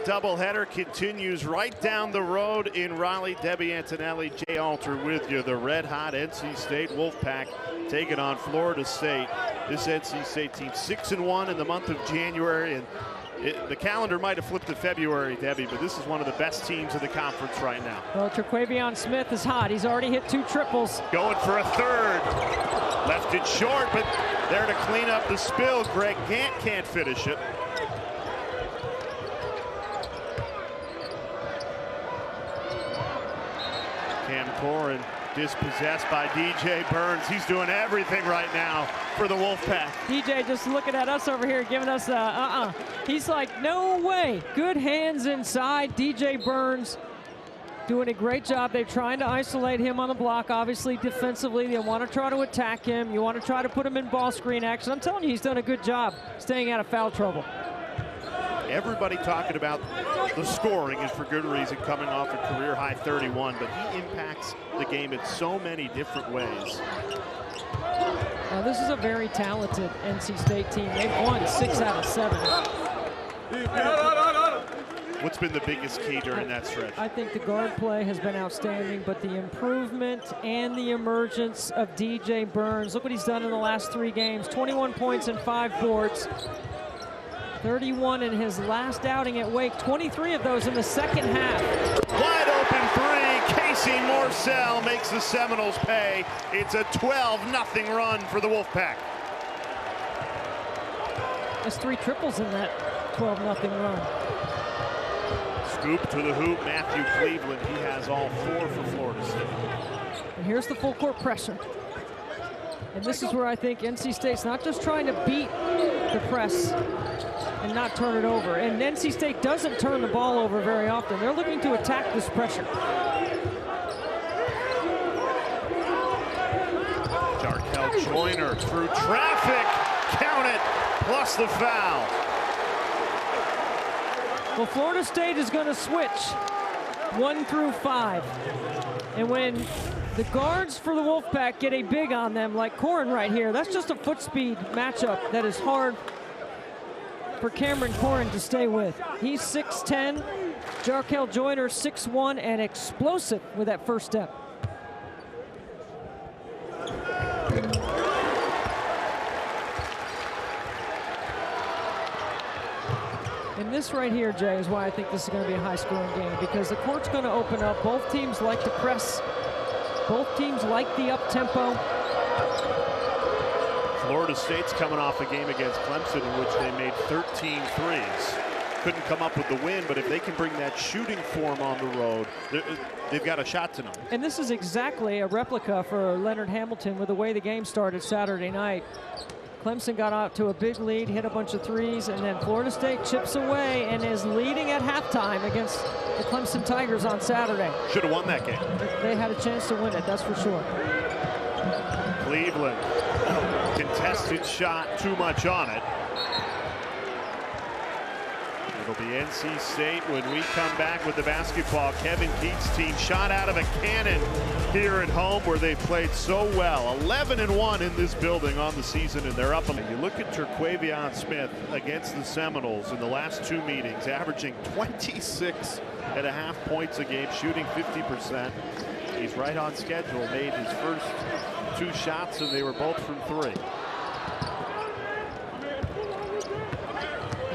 doubleheader continues right down the road in Raleigh. Debbie Antonelli, Jay Alter with you. The red-hot NC State Wolfpack taking on Florida State. This NC State team 6-1 in the month of January, and the calendar might have flipped to February, Debbie, but this is one of the best teams in the conference right now. Well, Terquavion Smith is hot. He's already hit 2 triples. Going for a third. Left it short, but there to clean up the spill. Greg Gant can't finish it. Cam Corhen dispossessed by DJ Burns. He's doing everything right now for the Wolfpack. DJ just looking at us over here, giving us He's like, no way. Good hands inside. DJ Burns doing a great job. They're trying to isolate him on the block. Obviously, defensively, they want to try to attack him. You want to try to put him in ball screen action. I'm telling you, he's done a good job staying out of foul trouble. Everybody talking about the scoring is for good reason, coming off a career-high 31, but he impacts the game in so many different ways. This is a very talented NC State team. They've won 6 out of 7. What's been the biggest key during that stretch? I think the guard play has been outstanding, but the improvement and the emergence of DJ Burns. Look what he's done in the last 3 games. 21 points and 5 boards. 31 in his last outing at Wake, 23 of those in the second half. Wide open 3, Casey Morsell makes the Seminoles pay. It's a 12-0 run for the Wolfpack. That's 3 triples in that 12-0 run. Scoop to the hoop, Matthew Cleveland. He has all 4 for Florida State. And here's the full court pressure. And this is where I think NC State's not just trying to beat the press and not turn it over. And NC State doesn't turn the ball over very often. They're looking to attack this pressure. Jarkel Joyner through traffic. Count it, plus the foul. Well, Florida State is going to switch 1 through 5. And when the guards for the Wolfpack get a big on them, like Corhen right here, that's just a foot speed matchup that is hard for Cameron Corhen to stay with. He's 6'10", Jarkel Joyner 6'1", and explosive with that first step. And this right here, Jay, is why I think this is going to be a high-scoring game, because the court's going to open up. Both teams like to press. Both teams like the up-tempo. Florida State's coming off a game against Clemson in which they made 13 threes. Couldn't come up with the win, but if they can bring that shooting form on the road, they've got a shot tonight. And this is exactly a replica for Leonard Hamilton with the way the game started Saturday night. Clemson got out to a big lead, hit a bunch of threes, and then Florida State chips away and is leading at halftime against the Clemson Tigers on Saturday. Should have won that game. They had a chance to win it, that's for sure. Cleveland, contested shot, too much on it. It'll be NC State when we come back with the basketball. Kevin Keats' team shot out of a cannon here at home where they played so well. 11-1 in this building on the season, and they're up. You look at Terquavion Smith against the Seminoles in the last 2 meetings, averaging 26.5 points a game, shooting 50%. He's right on schedule, made his first 2 shots, and they were both from 3.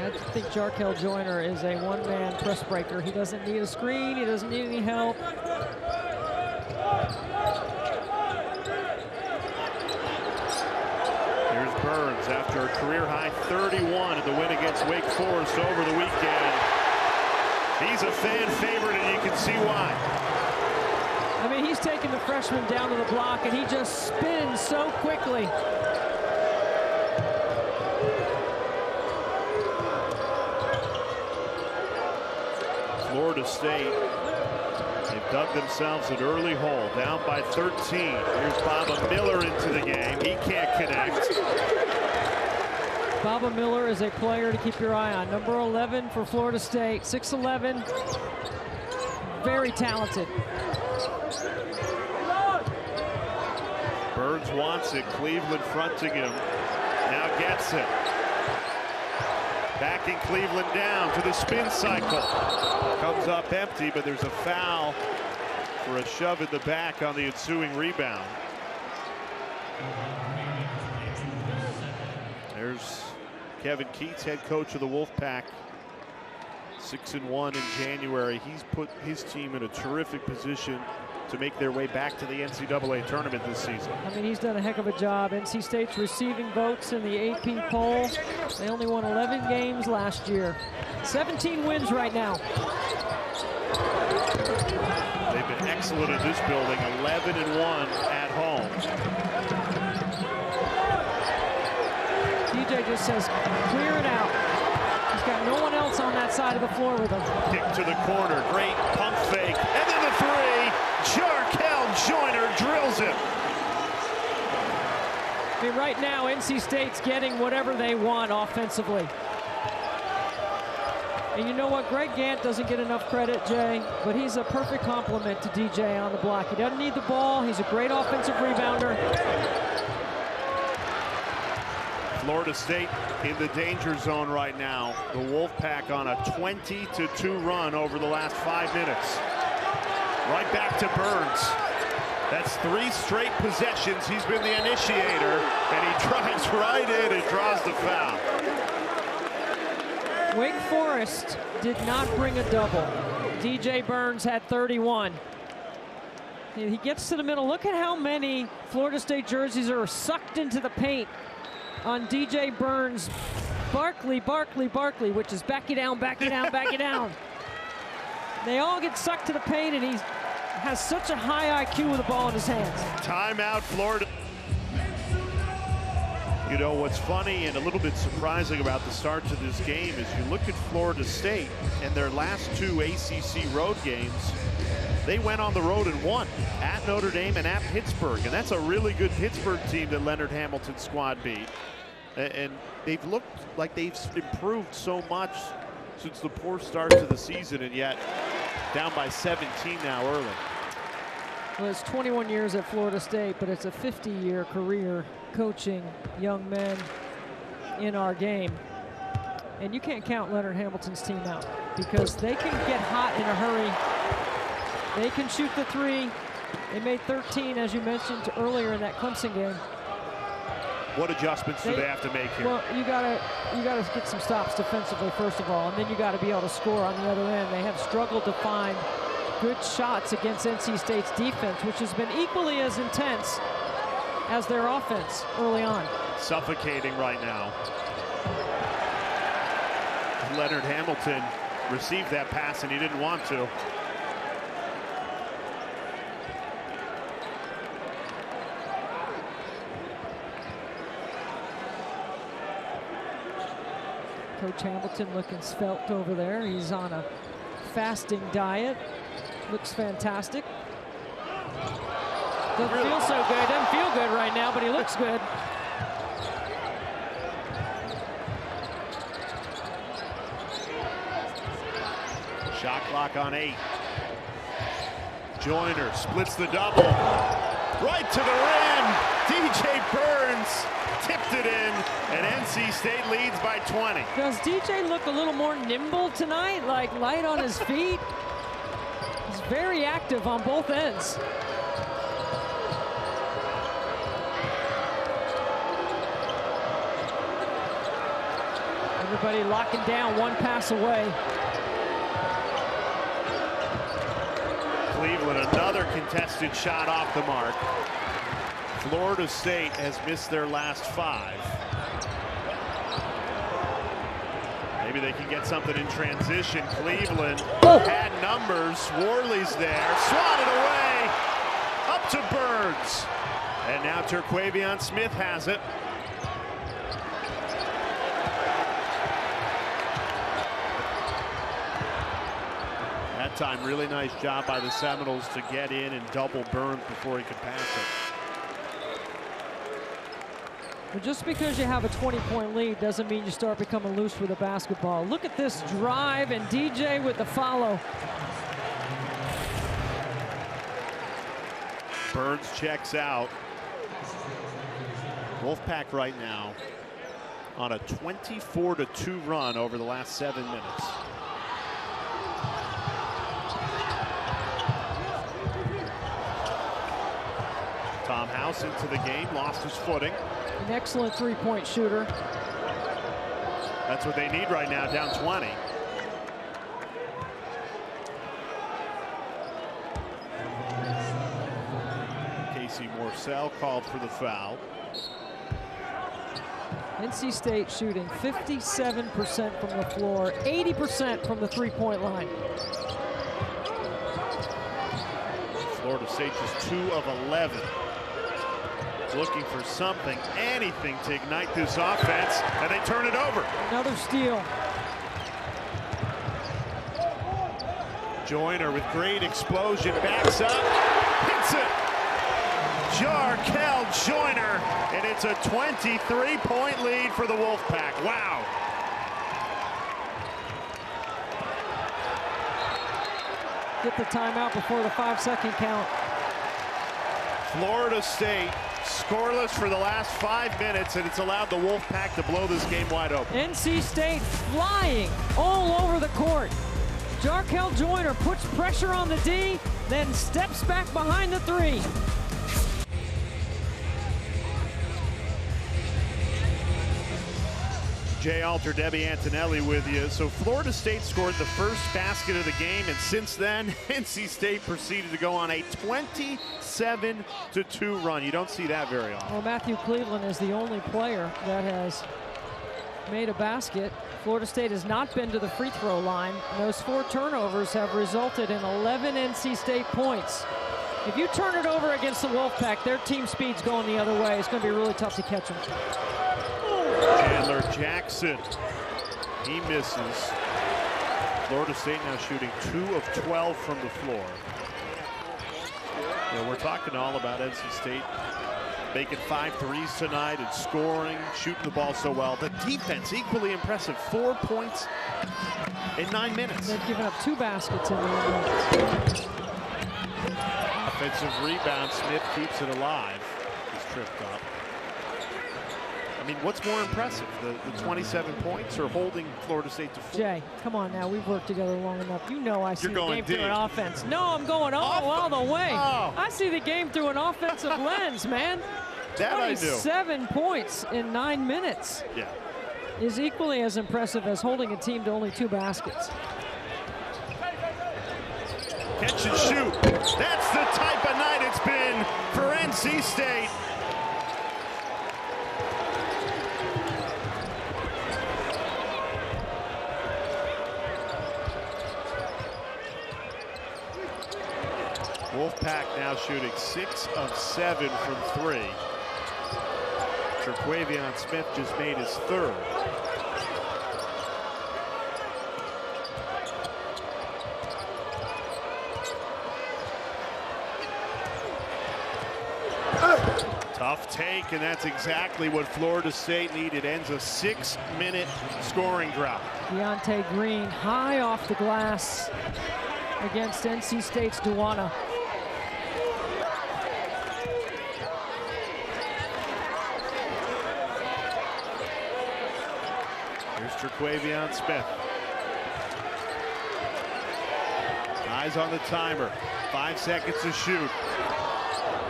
I think Jarkel Joyner is a one-man press breaker. He doesn't need a screen. He doesn't need any help. Here's Burns after a career-high 31 in the win against Wake Forest over the weekend. He's a fan favorite, and you can see why. I mean, he's taking the freshman down to the block, and he just spins so quickly. Florida State, they've dug themselves an early hole, down by 13. Here's Baba Miller into the game. He can't connect. Baba Miller is a player to keep your eye on. Number 11 for Florida State, 6'11", very talented. Burns wants it. Cleveland fronting him. Now gets it. Backing Cleveland down to the spin cycle. Comes up empty, but there's a foul for a shove in the back on the ensuing rebound. There's Kevin Keats, head coach of the Wolfpack. 6-1 in January. He's put his team in a terrific position to make their way back to the NCAA tournament this season. I mean, he's done a heck of a job. NC State's receiving votes in the AP poll. They only won 11 games last year. 17 wins right now. They've been excellent in this building, 11-1 at home. DJ just says, clear it out. He's got no one else on that side of the floor with him. Kick to the corner, great pump fake, and then the three. Jarkel Joyner drills it. I mean, right now, NC State's getting whatever they want offensively. And you know what? Greg Gant doesn't get enough credit, Jay, but he's a perfect complement to DJ on the block. He doesn't need the ball. He's a great offensive rebounder. Florida State in the danger zone right now. The Wolfpack on a 20-2 run over the last 5 minutes. Right back to Burns. That's 3 straight possessions. He's been the initiator, and he drives right in and draws the foul. Wake Forest did not bring a double. DJ Burns had 31. He gets to the middle. Look at how many Florida State jerseys are sucked into the paint on DJ Burns. Barkley, which is back it down, back it down, back it down. They all get sucked to the paint, and he has such a high IQ with the ball in his hands. Timeout, Florida. You know, what's funny and a little bit surprising about the start to this game is you look at Florida State and their last 2 ACC road games, they went on the road and won at Notre Dame and at Pittsburgh. And that's a really good Pittsburgh team that Leonard Hamilton's squad beat. And they've looked like they've improved so much since the poor start to the season, and yet down by 17 now early. Well, it's 21 years at Florida State, but it's a 50-year career coaching young men in our game. And you can't count Leonard Hamilton's team out because they can get hot in a hurry. They can shoot the 3. They made 13, as you mentioned earlier in that Clemson game. What adjustments do they have to make here? Well, you gotta get some stops defensively, first of all, and then you gotta be able to score on the other end. They have struggled to find good shots against NC State's defense, which has been equally as intense as their offense early on. Suffocating right now. Leonard Hamilton received that pass and he didn't want to. Coach Hamilton looking svelte over there. He's on a fasting diet. Looks fantastic. Doesn't feel so good. Doesn't feel good right now, but he looks good. Shot clock on 8. Joyner splits the double. Right to the rim. DJ Burns tipped it in, and NC State leads by 20. Does DJ look a little more nimble tonight, like light on his feet? He's very active on both ends. Everybody locking down, 1 pass away. Cleveland, another contested shot off the mark. Florida State has missed their last 5. Maybe they can get something in transition. Cleveland had numbers. Worley's there, swatted away, up to Burns. And now Terquavion Smith has it. That time, really nice job by the Seminoles to get in and double Burns before he could pass it. Well, just because you have a 20-point lead doesn't mean you start becoming loose with a basketball. Look at this drive, and DJ with the follow. Burns checks out. Wolfpack right now on a 24-2 run over the last 7 minutes. Tom House into the game, lost his footing. An excellent three-point shooter. That's what they need right now, down 20. Casey Morsell called for the foul. NC State shooting 57% from the floor, 80% from the three-point line. Florida State just 2 of 11. Looking for something, anything to ignite this offense, and they turn it over. Another steal. Joyner with great explosion, backs up, hits it. Jarkel Joyner, and it's a 23-point lead for the Wolfpack. Wow. Get the timeout before the 5-second count. Florida State scoreless for the last 5 minutes, and it's allowed the Wolfpack to blow this game wide open. NC State flying all over the court. Jarkel Joyner puts pressure on the D, then steps back behind the three. Jay Alter, Debbie Antonelli with you. So Florida State scored the first basket of the game, and since then, NC State proceeded to go on a 27-2 run. You don't see that very often. Well, Matthew Cleveland is the only player that has made a basket. Florida State has not been to the free throw line. Those 4 turnovers have resulted in 11 NC State points. If you turn it over against the Wolfpack, their team speed's going the other way. It's going to be really tough to catch them. Chandler Jackson, he misses. Florida State now shooting 2 of 12 from the floor. You know, we're talking all about NC State making 5 threes tonight and scoring, shooting the ball so well. The defense equally impressive, 4 points in 9 minutes. They've given up 2 baskets in the game. Offensive rebound, Smith keeps it alive. He's tripped up. I mean, what's more impressive, the 27 points or holding Florida State to 4? Jay, come on now. We've worked together long enough. You know I see the game deep through an offense. No, I'm going all the way. Oh. I see the game through an offensive lens, man. That I do. 27 points in 9 minutes. Yeah. Is equally as impressive as holding a team to only 2 baskets. Catch and shoot. That's the type of night it's been for NC State. Wolfpack now shooting 6 of 7 from 3. Terquavion Smith just made his 3rd. Tough take, and that's exactly what Florida State needed. Ends a 6-minute scoring drought. Deontay Green high off the glass against NC State's Duana. Here's Terquavion Smith. Eyes on the timer. 5 seconds to shoot.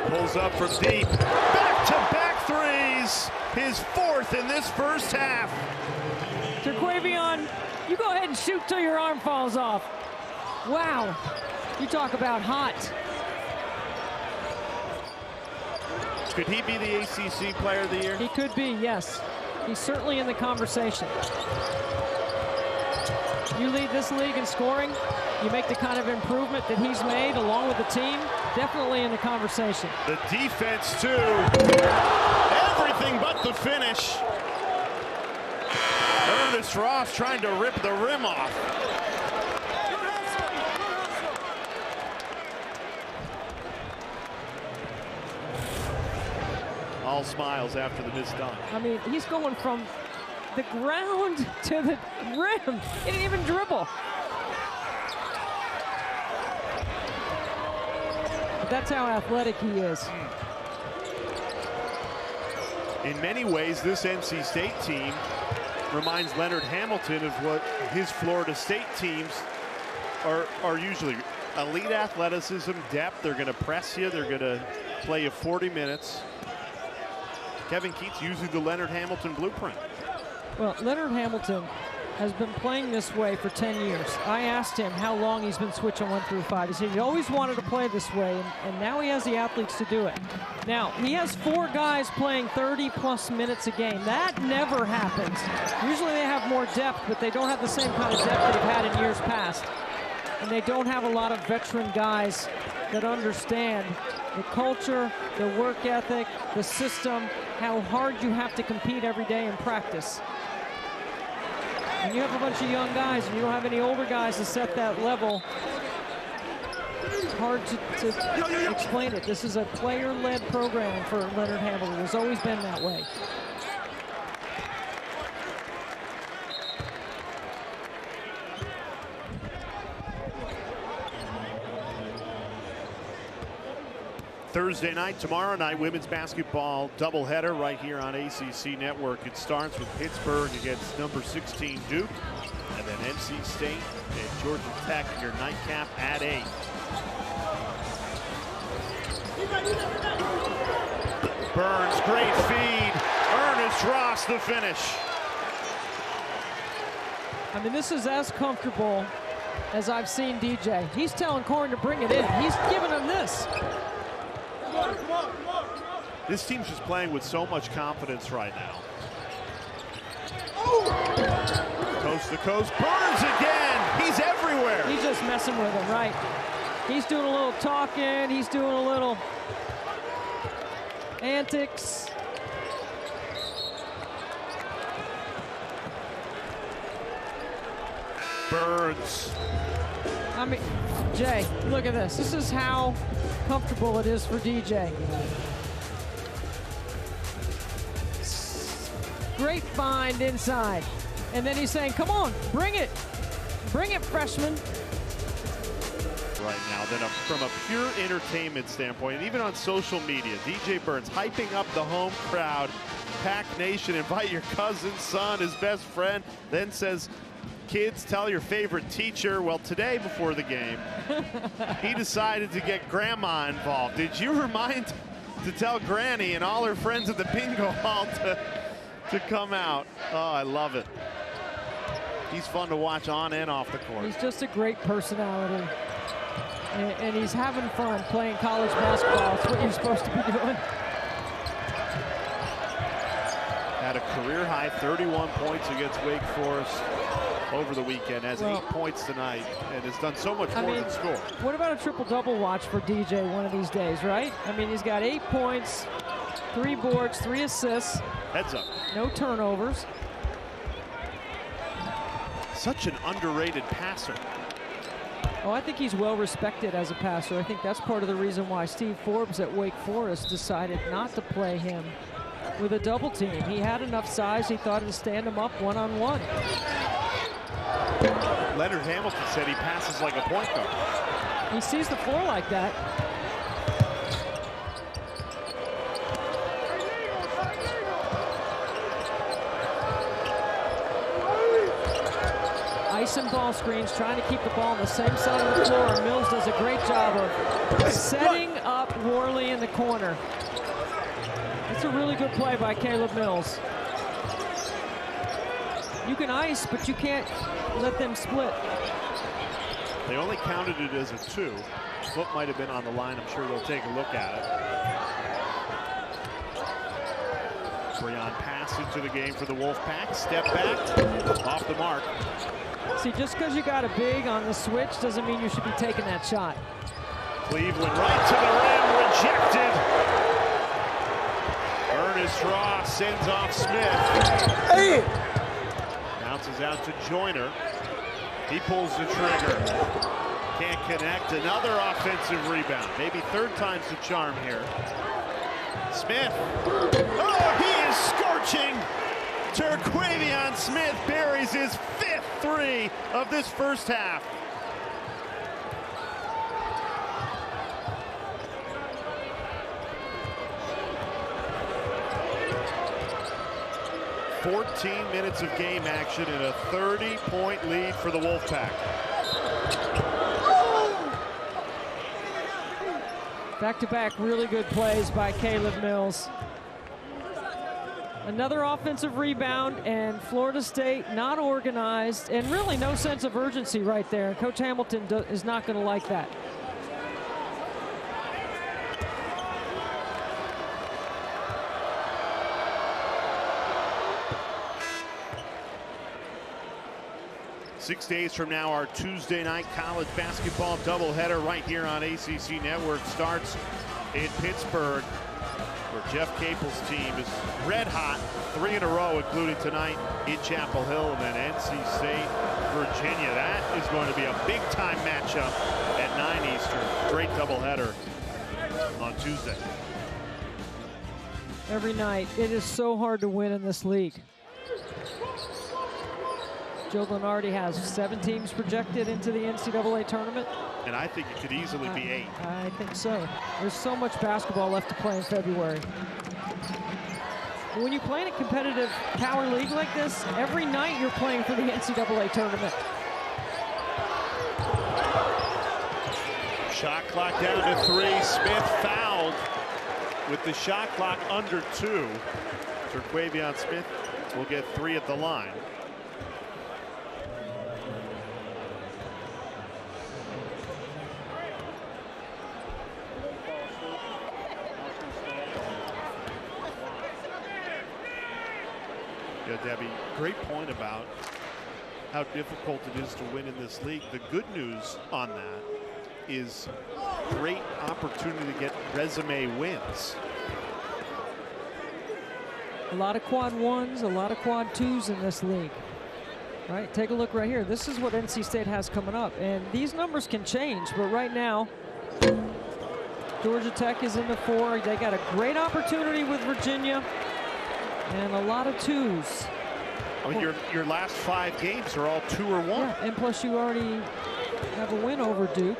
Pulls up from deep. Back-to-back threes. His 4th in this first half. Terquavion, you go ahead and shoot till your arm falls off. Wow. You talk about hot. Could he be the ACC Player of the Year? He could be, yes. He's certainly in the conversation. You lead this league in scoring, you make the kind of improvement that he's made along with the team, definitely in the conversation. The defense, too. Everything but the finish. Ernest Ross trying to rip the rim off. All smiles after the missed dunk. I mean, he's going from the ground to the rim. He didn't even dribble. But that's how athletic he is. In many ways, this NC State team reminds Leonard Hamilton of what his Florida State teams are usually. Elite athleticism, depth. They're going to press you. They're going to play you 40 minutes. Kevin Keatts using the Leonard Hamilton blueprint. Well, Leonard Hamilton has been playing this way for 10 years. I asked him how long he's been switching 1 through 5. He said he always wanted to play this way, and now he has the athletes to do it. Now, he has 4 guys playing 30-plus minutes a game. That never happens. Usually they have more depth, but they don't have the same kind of depth they've had in years past. And they don't have a lot of veteran guys that understand the culture, the work ethic, the system, how hard you have to compete every day in practice. And you have a bunch of young guys and you don't have any older guys to set that level. It's hard to explain it. This is a player-led program for Leonard Hamilton. It's always been that way. Thursday night, tomorrow night, women's basketball doubleheader right here on ACC Network. It starts with Pittsburgh against number 16 Duke, and then NC State and Georgia Tech, your nightcap at 8. Burns, great feed. Ernest Ross, the finish. I mean, this is as comfortable as I've seen DJ. He's telling Corhen to bring it in. He's giving him this. This team's just playing with so much confidence right now. Coast to coast, Burns again. He's everywhere. He's just messing with him, right? He's doing a little talking. He's doing a little antics. Burns. I mean, Jay, look at this. This is how comfortable it is for DJ. Great find inside. And then he's saying, come on, bring it. Bring it, freshman. Right now, then from a pure entertainment standpoint, and even on social media, DJ Burns hyping up the home crowd. Pack Nation, invite your cousin, son, his best friend, then says, kids, tell your favorite teacher. Well, today before the game, he decided to get grandma involved. Did you remind to tell Granny and all her friends at the bingo hall to come out? Oh, I love it. He's fun to watch on and off the court. He's just a great personality. And he's having fun playing college basketball. It's what you're supposed to be doing. Had a career-high 31 points against Wake Forest over the weekend, has 8 points tonight, and has done so much more than score. What about a triple-double watch for DJ one of these days, right? I mean, he's got 8 points, 3 boards, 3 assists. Heads up. No turnovers. Such an underrated passer. Oh, I think he's well respected as a passer. I think that's part of the reason why Steve Forbes at Wake Forest decided not to play him with a double team. He had enough size, he thought to stand him up one-on-one. Leonard Hamilton said he passes like a point guard. He sees the floor like that. Ice and ball screens, trying to keep the ball on the same side of the floor. Mills does a great job of setting up Worley in the corner. It's a really good play by Caleb Mills. You can ice, but you can't let them split. They only counted it as a 2. Foot might have been on the line. I'm sure they'll take a look at it. Breon pass into the game for the Wolfpack. Step back, off the mark. See, just because you got a big on the switch doesn't mean you should be taking that shot. Cleveland right to the rim, rejected. Ernest Ross sends off Smith. Hey! Bounces out to Joyner. He pulls the trigger. Can't connect. Another offensive rebound. Maybe third time's the charm here. Smith. Oh, he is scorching. Terquavion Smith buries his 5th 3 of this first half. 14 minutes of game action and a 30-point lead for the Wolfpack. Back-to-back really good plays by Caleb Mills. Another offensive rebound, and Florida State not organized, and really no sense of urgency right there. Coach Hamilton is not going to like that. Six days from now, our Tuesday night college basketball doubleheader right here on ACC Network starts in Pittsburgh, where Jeff Capel's team is red hot, 3 in a row, including tonight in Chapel Hill, and then NC State, Virginia. That is going to be a big-time matchup at 9 Eastern. Great doubleheader on Tuesday. Every night, it is so hard to win in this league. Joe Lunardi has 7 teams projected into the NCAA tournament. And I think it could easily be 8. I think so. There's so much basketball left to play in February. When you play in a competitive power league like this, every night you're playing for the NCAA tournament. Shot clock down to 3. Smith fouled with the shot clock under 2. Terquavion Smith will get 3 at the line. Yeah, Debbie, great point about how difficult it is to win in this league. The good news on that is great opportunity to get resume wins. A lot of quad 1s, a lot of quad 2s in this league. Right, take a look right here. This is what NC State has coming up, and these numbers can change, but right now Georgia Tech is in the 4. They got a great opportunity with Virginia and a lot of 2s. I mean, your last 5 games are all 2 or 1. Yeah, and plus you already have a win over Duke.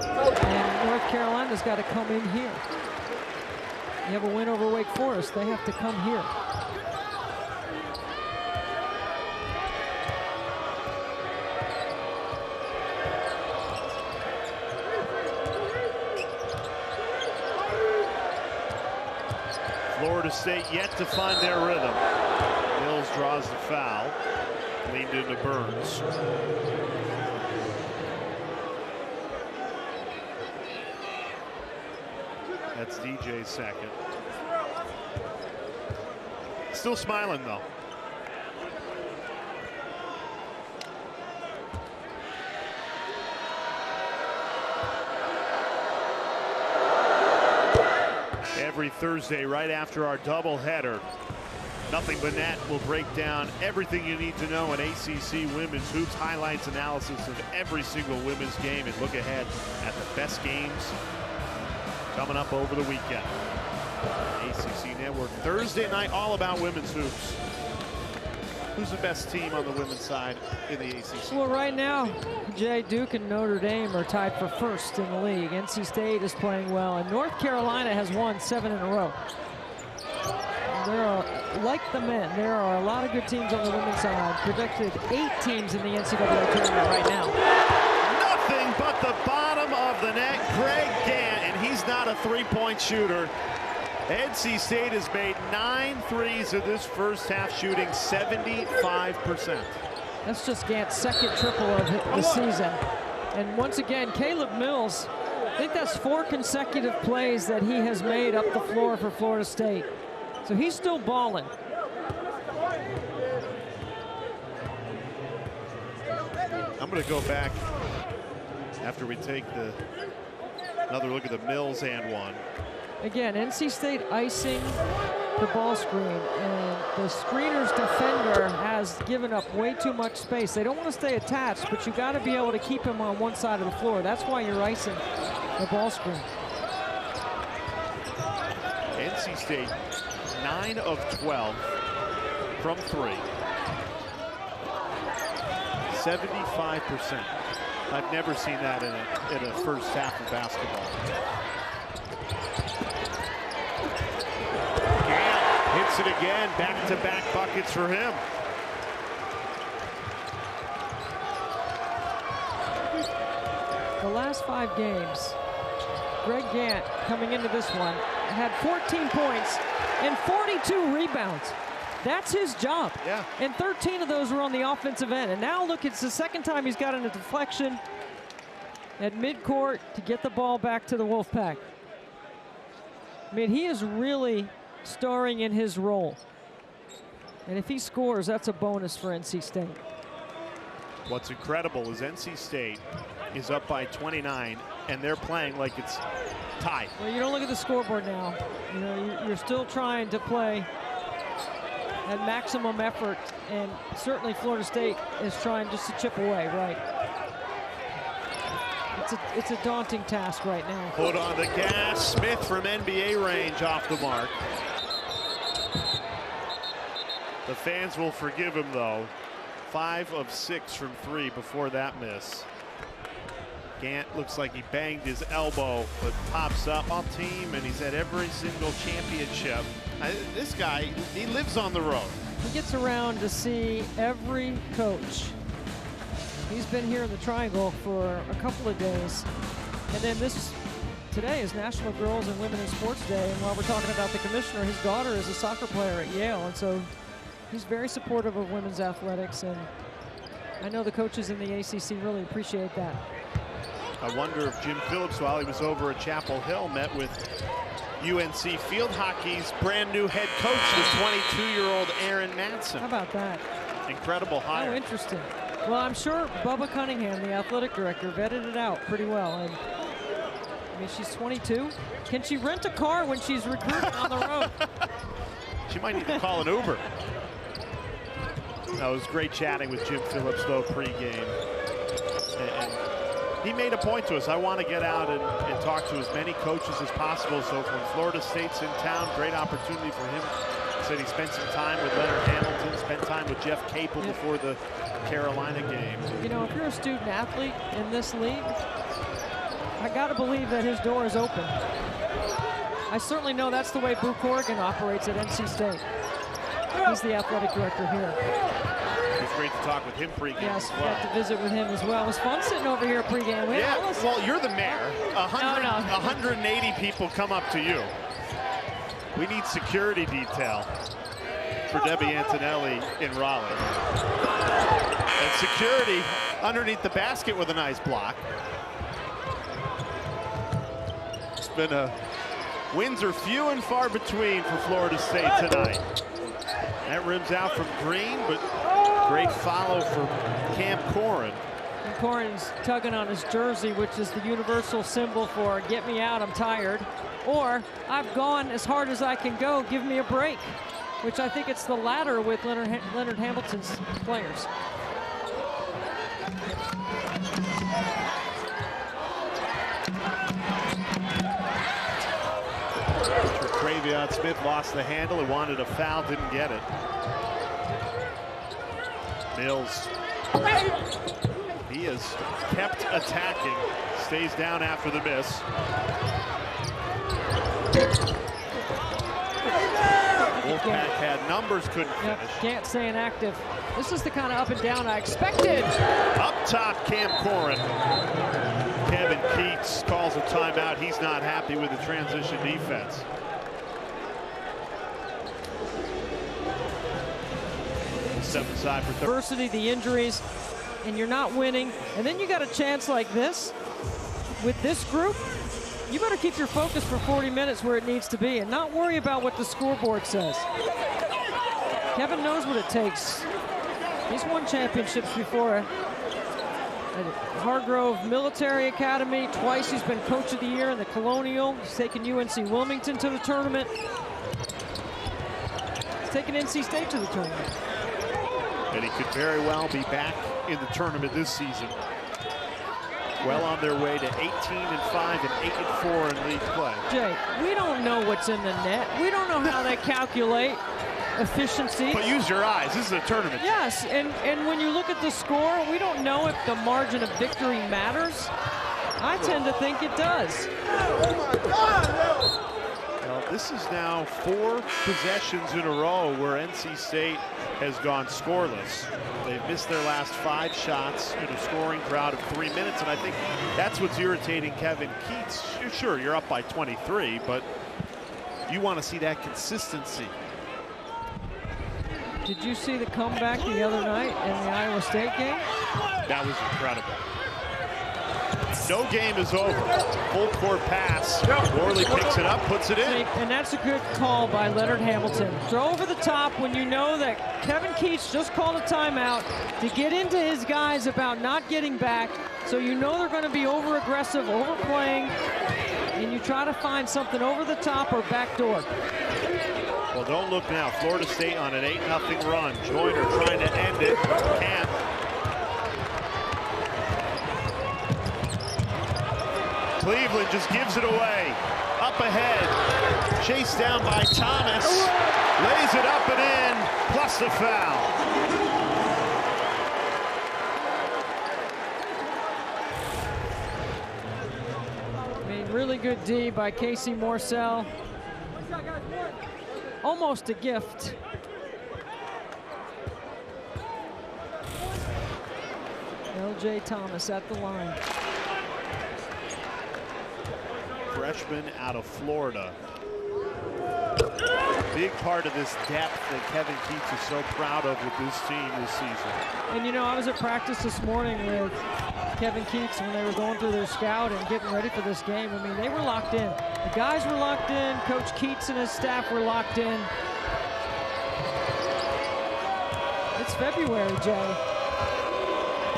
And North Carolina's got to come in here. You have a win over Wake Forest. They have to come here. Florida State yet to find their rhythm. Mills draws the foul. Leaned into Burns. That's DJ's second. Still smiling though. Every Thursday right after our doubleheader, Nothing But Net will break down everything you need to know in ACC women's hoops, highlights, analysis of every single women's game, and look ahead at the best games coming up over the weekend. ACC Network Thursday night, all about women's hoops. Who's the best team on the women's side in the ACC? Well, right now, Jay, Duke and Notre Dame are tied for first in the league. NC State is playing well, and North Carolina has won 7 in a row. There are, like the men, there are a lot of good teams on the women's side. Projected 8 teams in the NCAA tournament right now. Nothing but the bottom of the net. Greg Gant, and he's not a three-point shooter. NC State has made 9 threes in this first half, shooting 75%. That's just Gant's second triple of the season. And once again, Caleb Mills, I think that's 4 consecutive plays that he has made up the floor for Florida State. So he's still balling. I'm going to go back after we take another look at the Mills and one. Again, NC State icing the ball screen, and the screener's defender has given up way too much space. They don't want to stay attached, but you got to be able to keep him on one side of the floor. That's why you're icing the ball screen. NC State 9 of 12 from 3. 75%. I've never seen that in a first half of basketball. Gant hits it again. Back-to-back buckets for him. The last 5 games, Greg Gant, coming into this one, had 14 points and 42 rebounds. That's his job. Yeah. And 13 of those were on the offensive end. And now look, it's the second time he's gotten a deflection at midcourt to get the ball back to the Wolfpack. I mean, he is really starring in his role. And if he scores, that's a bonus for NC State. What's incredible is NC State is up by 29, and they're playing like it's tied. Well, you don't look at the scoreboard now. You know, you're still trying to play at maximum effort, and certainly Florida State is trying just to chip away, right? It's a daunting task right now. Put on the gas. Smith from NBA range off the mark. The fans will forgive him, though. 5 of 6 from 3 before that miss. Gant looks like he banged his elbow, but pops up on team, and he's at every single championship. This guy, he lives on the road. He gets around to see every coach. He's been here in the Triangle for a couple of days. And then today is National Girls and Women in Sports Day. And while we're talking about the commissioner, his daughter is a soccer player at Yale. And so he's very supportive of women's athletics. And I know the coaches in the ACC really appreciate that. I wonder if Jim Phillips, while he was over at Chapel Hill, met with UNC field hockey's brand new head coach, the 22-year-old Aaron Matson. How about that? Incredible hire. Oh, interesting. Well, I'm sure Bubba Cunningham, the athletic director, vetted it out pretty well. And I mean, she's 22. Can she rent a car when she's recruiting on the road? She might need to call an Uber. It was great chatting with Jim Phillips, though, pregame. And he made a point to us. I want to get out and talk to as many coaches as possible. So when Florida State's in town, great opportunity for him. He said he spent some time with Leonard Hamilton, spent time with Jeff Capel before the Carolina game. You know, if you're a student athlete in this league, I got to believe that his door is open. I certainly know that's the way Boo Corrigan operates at NC State. He's the athletic director here. It was great to talk with him pregame. Yes, as well. got to visit with him as well. It was fun sitting over here pregame. Well, you're the mayor. 180 people come up to you. We need security detail for Debbie Antonelli in Raleigh. And security underneath the basket with a nice block. It's been wins are few and far between for Florida State tonight. That rims out from Green, but great follow from Cam Corhen. And Corhen's tugging on his jersey, which is the universal symbol for get me out, I'm tired. Or I've gone as hard as I can go, give me a break. Which I think it's the latter with Leonard Hamilton's players. Terquavion Smith lost the handle. He wanted a foul, didn't get it. Mills. He has kept attacking. Stays down after the miss. Wolfpack had numbers, couldn't finish. Can't stay inactive. This is the kind of up and down I expected. Up top, Cam Corhen. Kevin Keats calls a timeout. He's not happy with the transition defense. Step aside for adversity, the injuries, and you're not winning. And then you got a chance like this with this group. You better keep your focus for 40 minutes where it needs to be and not worry about what the scoreboard says. Kevin knows what it takes. He's won championships before at Hargrove Military Academy. Twice he's been Coach of the Year in the Colonial. He's taken UNC Wilmington to the tournament. He's taken NC State to the tournament. And he could very well be back in the tournament this season. Well on their way to 18-5 and 8-4 in league play. Jay, we don't know what's in the net. We don't know how they calculate efficiency. But use your eyes. This is a tournament. Yes, and when you look at the score, we don't know if the margin of victory matters. I tend to think it does. Well, this is now 4 possessions in a row where NC State has gone scoreless. They've missed their last 5 shots in a scoring drought of 3 minutes, and I think that's what's irritating Kevin Keats. Sure, you're up by 23, but you want to see that consistency. Did you see the comeback the other night in the Iowa State game? That was incredible. No game is over. Full court pass. Worley picks it up, puts it in. And that's a good call by Leonard Hamilton. Throw over the top when you know that Kevin Keats just called a timeout to get into his guys about not getting back. So you know they're going to be over-aggressive, overplaying, and you try to find something over the top or backdoor. Well, don't look now. Florida State on an 8-0 run. Joyner trying to end it. Can't. Cleveland just gives it away. Up ahead. Chased down by Thomas. Lays it up and in. Plus the foul. I mean, really good D by Casey Morsell. Almost a gift. L.J. Thomas at the line. Freshman out of Florida. Big part of this depth that Kevin Keats is so proud of with this team this season. And you know, I was at practice this morning with Kevin Keats when they were going through their scout and getting ready for this game. I mean, they were locked in. The guys were locked in. Coach Keats and his staff were locked in. It's February, Jay.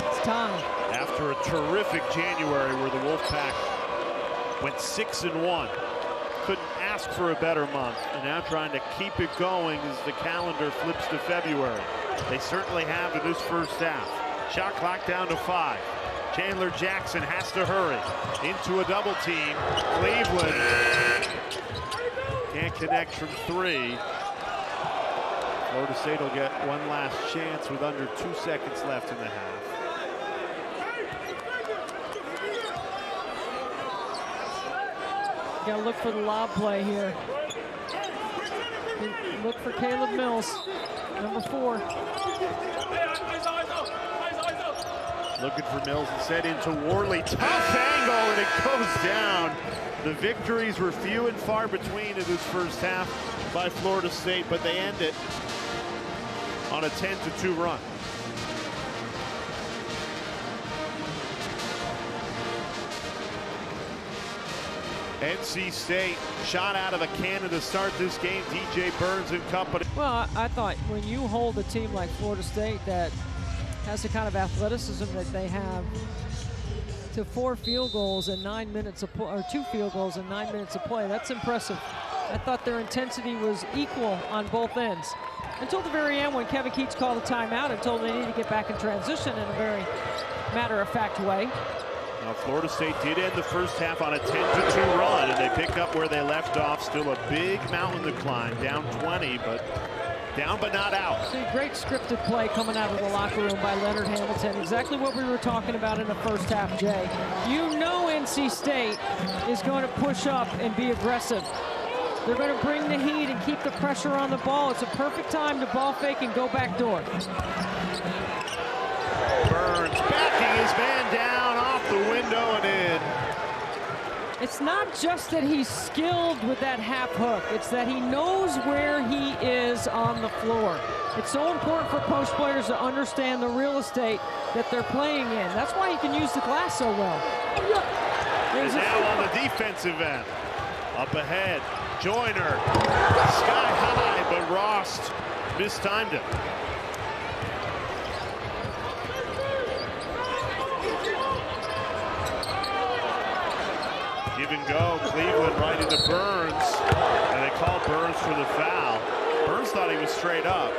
It's time. After a terrific January where the Wolfpack went 6-1. Couldn't ask for a better month, and now trying to keep it going as the calendar flips to February. They certainly have in this first half. Shot clock down to 5. Chandler Jackson has to hurry into a double team. Cleveland can't connect from 3. Florida State will get one last chance with under 2 seconds left in the half. You gotta look for the lob play here. Look for Caleb Mills, number 4. Looking for Mills instead into Worley. Tough angle, and it goes down. The victories were few and far between in this first half by Florida State, but they end it on a 10-2 run. NC State shot out of a cannon to start this game. DJ Burns and company. Well, I thought when you hold a team like Florida State that has the kind of athleticism that they have to 4 field goals in 9 minutes of play, or 2 field goals in 9 minutes of play, that's impressive. I thought their intensity was equal on both ends. Until the very end when Kevin Keats called a timeout and told them they need to get back in transition in a very matter-of-fact way. Now, Florida State did end the first half on a 10-2 run, and they pick up where they left off. Still a big mountain to climb, down 20, but down but not out. See, great scripted play coming out of the locker room by Leonard Hamilton. Exactly what we were talking about in the first half, Jay. You know NC State is going to push up and be aggressive. They're going to bring the heat and keep the pressure on the ball. It's a perfect time to ball fake and go backdoor. Burns backing his man down off the window and in. It's not just that he's skilled with that half hook. It's that he knows where he is on the floor. It's so important for post players to understand the real estate that they're playing in. That's why he can use the glass so well. And now on the defensive end. Up ahead, Joyner. Sky high, but Ross mistimed it. Give and go, Cleveland right into Burns, and they call Burns for the foul. Burns thought he was straight up.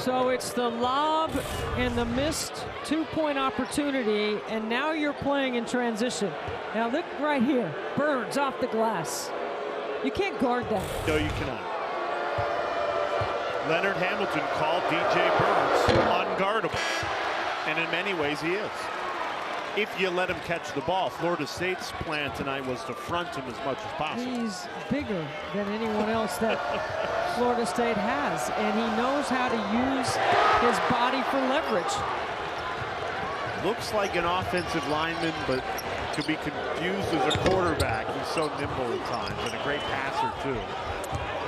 So it's the lob and the missed 2-point opportunity, and now you're playing in transition. Now look right here, Burns off the glass. You can't guard that. No, you cannot. Leonard Hamilton called DJ Burns unguardable, and in many ways he is. if you let him catch the ball. Florida State's plan tonight was to front him as much as possible. He's bigger than anyone else that Florida State has, and he knows how to use his body for leverage. Looks like an offensive lineman, but could be confused as a quarterback. He's so nimble at times, and a great passer too.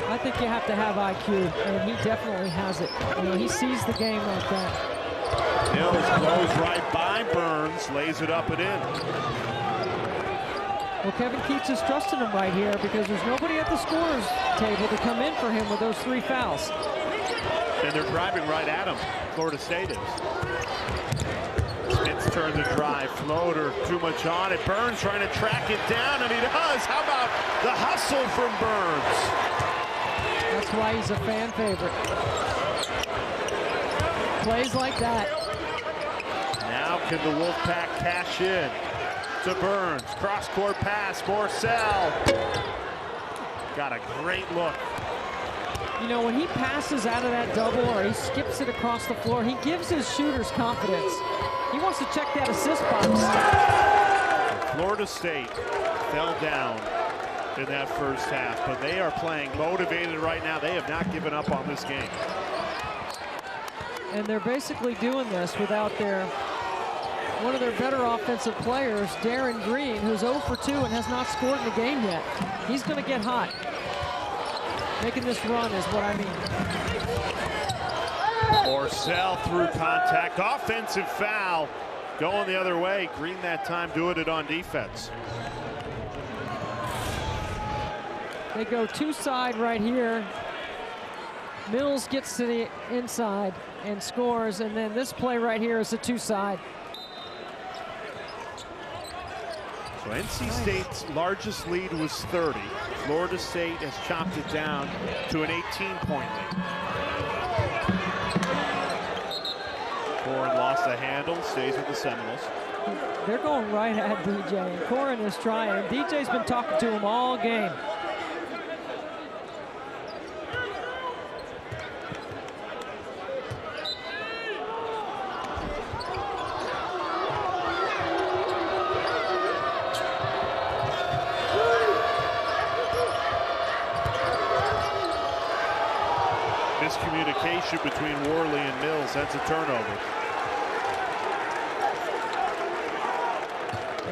I think you have to have IQ, and he definitely has it. You know, he sees the game like that. Mills blows right by Burns, lays it up and in. Well, Kevin Keats is trusting him right here because there's nobody at the scorer's table to come in for him with those 3 fouls. And they're driving right at him. Florida State is. Smith's turn to drive. Floater, too much on it. Burns trying to track it down, and he does. How about the hustle from Burns? That's why he's a fan favorite. Plays like that. Now can the Wolfpack cash in to Burns? Cross-court pass, Morcell. Got a great look. You know, when he passes out of that double or he skips it across the floor, he gives his shooters confidence. He wants to check that assist box. Florida State fell down in that first half, but they are playing motivated right now. They have not given up on this game. And they're basically doing this without one of their better offensive players, Darren Green, who's 0 for 2 and has not scored in the game yet. He's going to get hot. Making this run is what I mean. Morcell through contact, offensive foul, going the other way. Green that time doing it on defense. They go 2-side right here. Mills gets to the inside and scores, and then this play right here is a 2-side. So NC State's largest lead was 30. Florida State has chopped it down to an 18-point lead. Corhen lost the handle, stays with the Seminoles. They're going right at DJ, and Corhen is trying. DJ's been talking to him all game. Miscommunication between Worley and Mills. That's a turnover.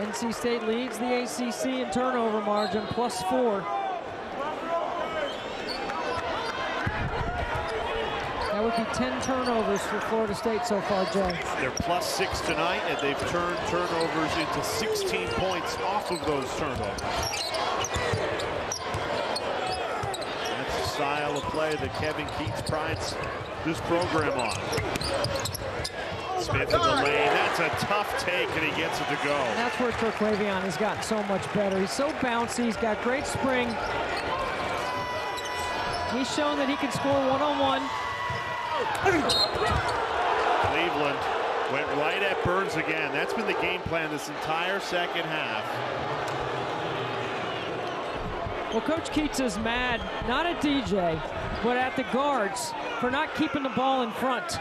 NC State leads the ACC in turnover margin, +4. That would be 10 turnovers for Florida State so far, Jay. They're +6 tonight, and they've turned turnovers into 16 points off of those turnovers. Style of play that Kevin Keats prides this program on. Smith in the lane, that's a tough take, and he gets it to go. And that's where Terquavion has gotten so much better. He's so bouncy, he's got great spring. He's shown that he can score one-on-one. Cleveland went right at Burns again. That's been the game plan this entire second half. Well, Coach Keats is mad, not at DJ, but at the guards for not keeping the ball in front.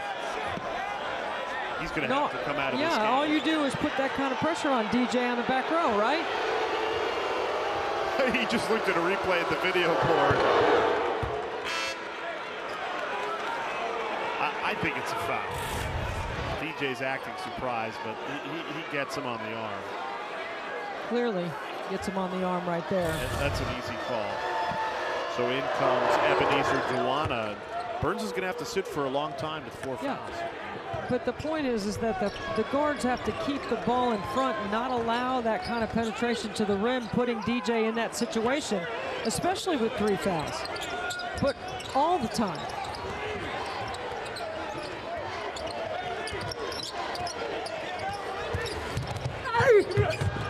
He's going to have to come out of this game. Yeah, all you do is put that kind of pressure on DJ on the back row, right? He just looked at a replay at the video board. I think it's a foul. DJ's acting surprised, but he gets him on the arm. Clearly. Gets him on the arm right there. And that's an easy call. So in comes Ebenezer Duana. Burns is going to have to sit for a long time with 4 fouls. But the point is that the guards have to keep the ball in front and not allow that kind of penetration to the rim, putting DJ in that situation, especially with 3 fouls. But all the time.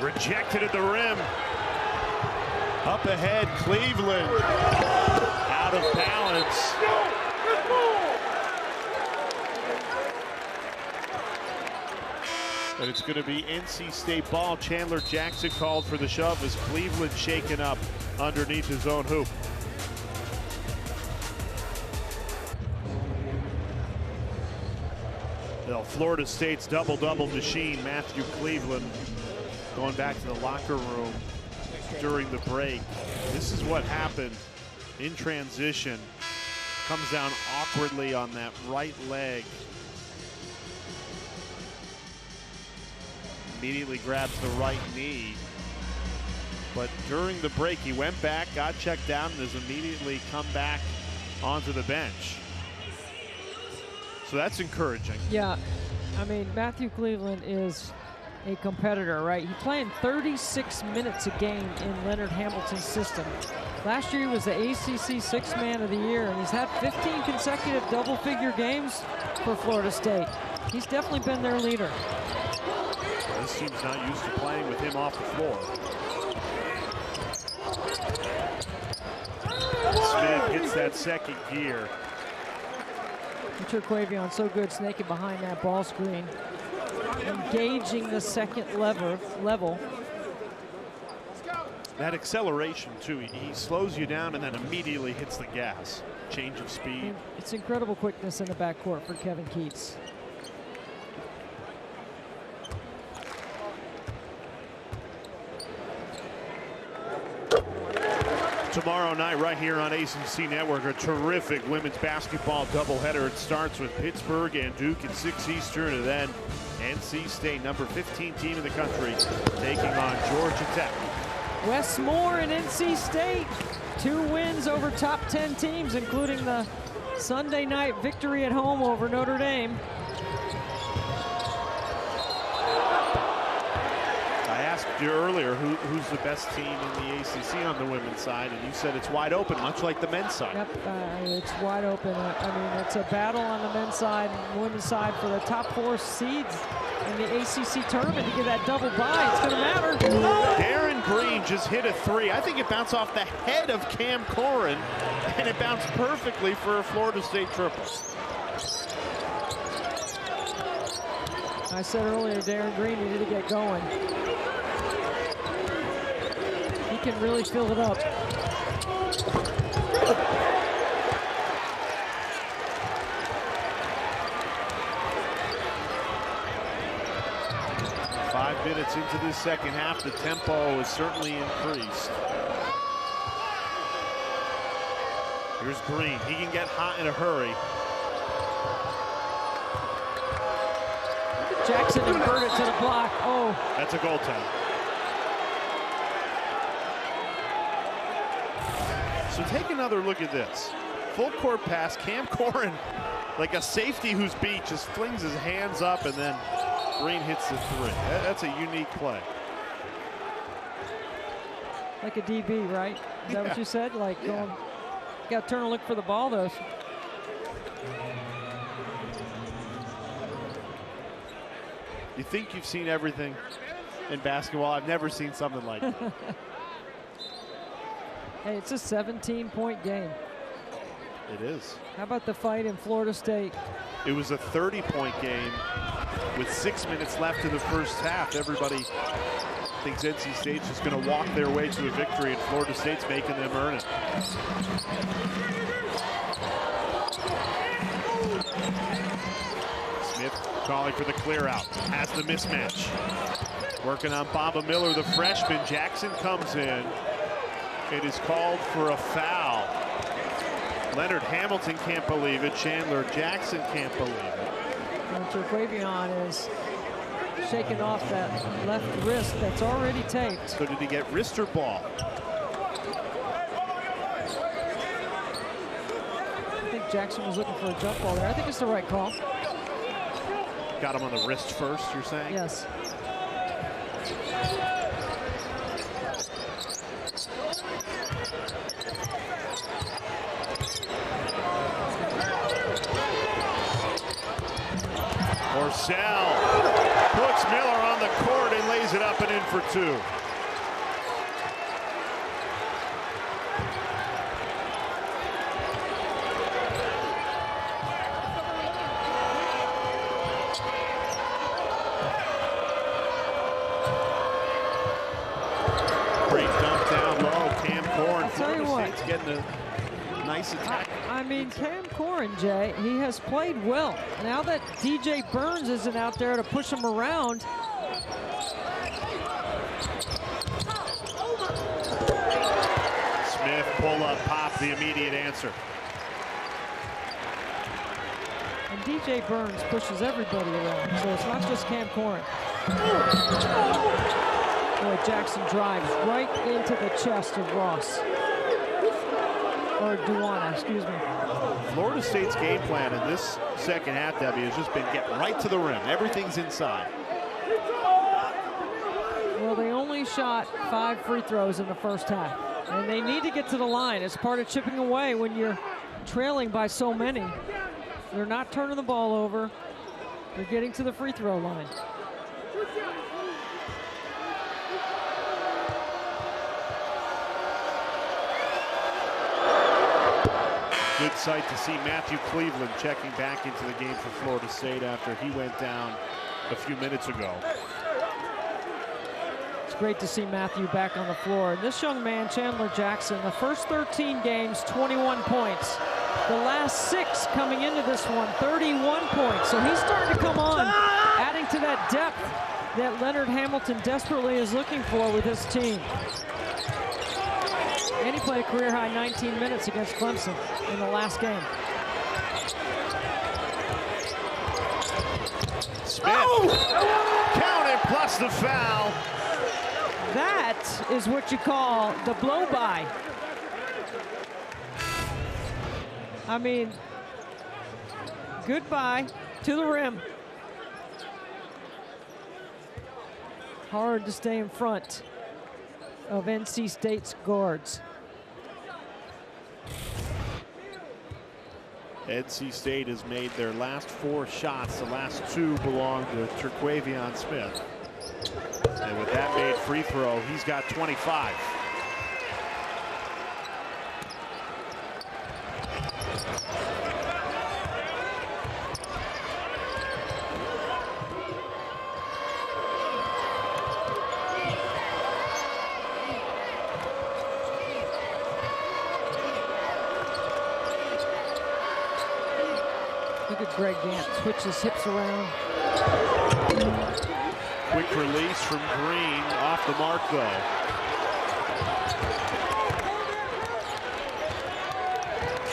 Rejected at the rim. Up ahead, Cleveland. Out of balance. But it's going to be NC State ball. Chandler Jackson called for the shove as Cleveland shaken up underneath his own hoop. They'll Florida State's double-double machine, Matthew Cleveland, going back to the locker room during the break. This is what happened in transition. Comes down awkwardly on that right leg. Immediately grabs the right knee. But during the break, he went back, got checked out, and has immediately come back onto the bench. So that's encouraging. Yeah, I mean, Matthew Cleveland is a competitor, right? He's playing 36 minutes a game in Leonard Hamilton's system. Last year he was the ACC Sixth Man of the Year, and he's had 15 consecutive double-figure games for Florida State. He's definitely been their leader. This team's not used to playing with him off the floor. Smith hits that second gear. Terquavion so good snaking behind that ball screen, engaging the second level. That acceleration too, he slows you down and then immediately hits the gas. Change of speed. It's incredible quickness in the backcourt for Kevin Keats. Tomorrow night right here on ACC Network, a terrific women's basketball doubleheader. It starts with Pittsburgh and Duke at 6 Eastern, and then NC State, number 15 team in the country, taking on Georgia Tech. Wes Moore and NC State, 2 wins over top 10 teams, including the Sunday night victory at home over Notre Dame. I asked you earlier who's the best team in the ACC on the women's side, and you said it's wide open, much like the men's side. Yep, it's wide open. I mean, it's a battle on the men's side and the women's side for the top 4 seeds in the ACC tournament to get that double bye. It's going to matter. Darren Green just hit a 3. I think it bounced off the head of Cam Corhen, and it bounced perfectly for a Florida State triple. I said earlier, Darren Green needed to get going. He can really fill it up. Five minutes into this second half, the tempo has certainly increased. Here's Green. He can get hot in a hurry. Jackson inverted to the block. Oh. That's a goaltend. So take another look at this. Full court pass, Cam Corhen, like a safety who's beat, just flings his hands up, and then Green hits the 3. That's a unique play. Like a DB, right? Is that what you said? Like going, got to turn and look for the ball, though. You think you've seen everything in basketball? I've never seen something like that. Hey, it's a 17-point game. It is. How about the fight in Florida State? It was a 30-point game with 6 minutes left in the first half. Everybody thinks NC State's just going to walk their way to a victory, and Florida State's making them earn it. Smith calling for the clear out, has the mismatch. Working on Baba Miller, the freshman. Jackson comes in. It is called for a foul. Leonard Hamilton can't believe it. Chandler Jackson can't believe it. Terquavion is shaking off that left wrist that's already taped. So did he get wrist or ball? I think Jackson was looking for a jump ball there. I think it's the right call. Got him on the wrist first, you're saying? Yes. Orcel puts Miller on the court and lays it up and in for 2. Great dump down low. Cam Corhen. I'll tell you what. State's getting a nice attack. I mean, Cam Corhen, Jay, he has played well. Now that DJ Burns isn't out there to push him around. Smith, pull up, pop, the immediate answer. And DJ Burns pushes everybody around, so it's not just Cam Corhen. Boy, Jackson drives right into the chest of Ross. Or Duana, excuse me. Florida State's game plan in this second half, Debbie, has just been get right to the rim. Everything's inside. Well, they only shot 5 free throws in the first half. And they need to get to the line. It's part of chipping away when you're trailing by so many. They're not turning the ball over. They're getting to the free throw line. Good sight to see Matthew Cleveland checking back into the game for Florida State after he went down a few minutes ago. It's great to see Matthew back on the floor. And this young man, Chandler Jackson, the first 13 games, 21 points. The last 6 coming into this one, 31 points. So he's starting to come on, adding to that depth that Leonard Hamilton desperately is looking for with his team. And he played a career-high 19 minutes against Clemson in the last game. Smith, counted plus the foul. That is what you call the blow-by. I mean, goodbye to the rim. Hard to stay in front of NC State's guards. NC State has made their last 4 shots. The last 2 belong to Terquavion Smith. And with that made free throw, he's got 25. Look at Greg Gant switch his hips around. Quick release from Green, off the mark though.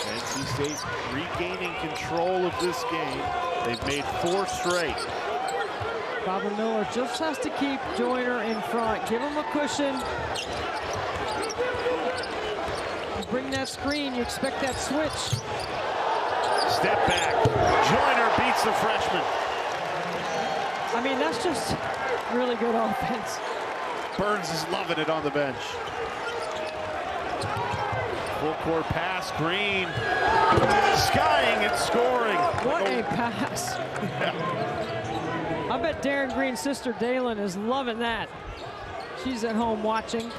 NC State regaining control of this game. They've made 4 straight. Bobby Miller just has to keep Joyner in front. Give him a cushion. You bring that screen, you expect that switch. Step back. Joyner beats the freshman. I mean, that's just really good offense. Burns is loving it on the bench. Full court pass, Green. Skying and scoring. What a pass. Yeah. I bet Darren Green's sister Dalen is loving that. She's at home watching.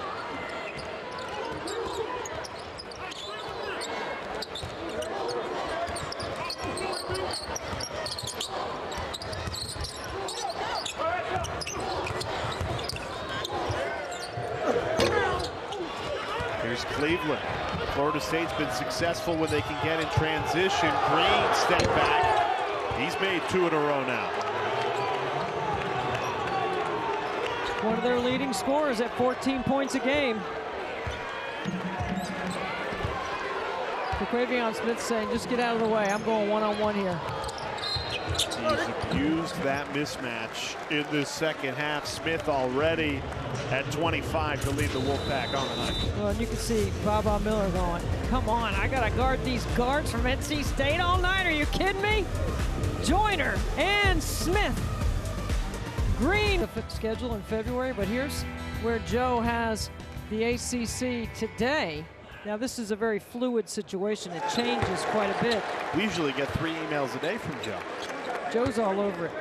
Here's Cleveland. Florida State's been successful when they can get in transition. Green step back. He's made 2 in a row now. One of their leading scorers at 14 points a game. Terquavion Smith saying, just get out of the way. I'm going one-on-one here. He's abused that mismatch in this second half. Smith already at 25 to lead the Wolfpack on the night. Well, and you can see Baba Miller going, come on, I got to guard these guards from NC State all night. Are you kidding me? Joyner and Smith. Green. The schedule in February, but here's where Joe has the ACC today. Now, this is a very fluid situation. It changes quite a bit. We usually get 3 emails a day from Joe. Joe's all over it.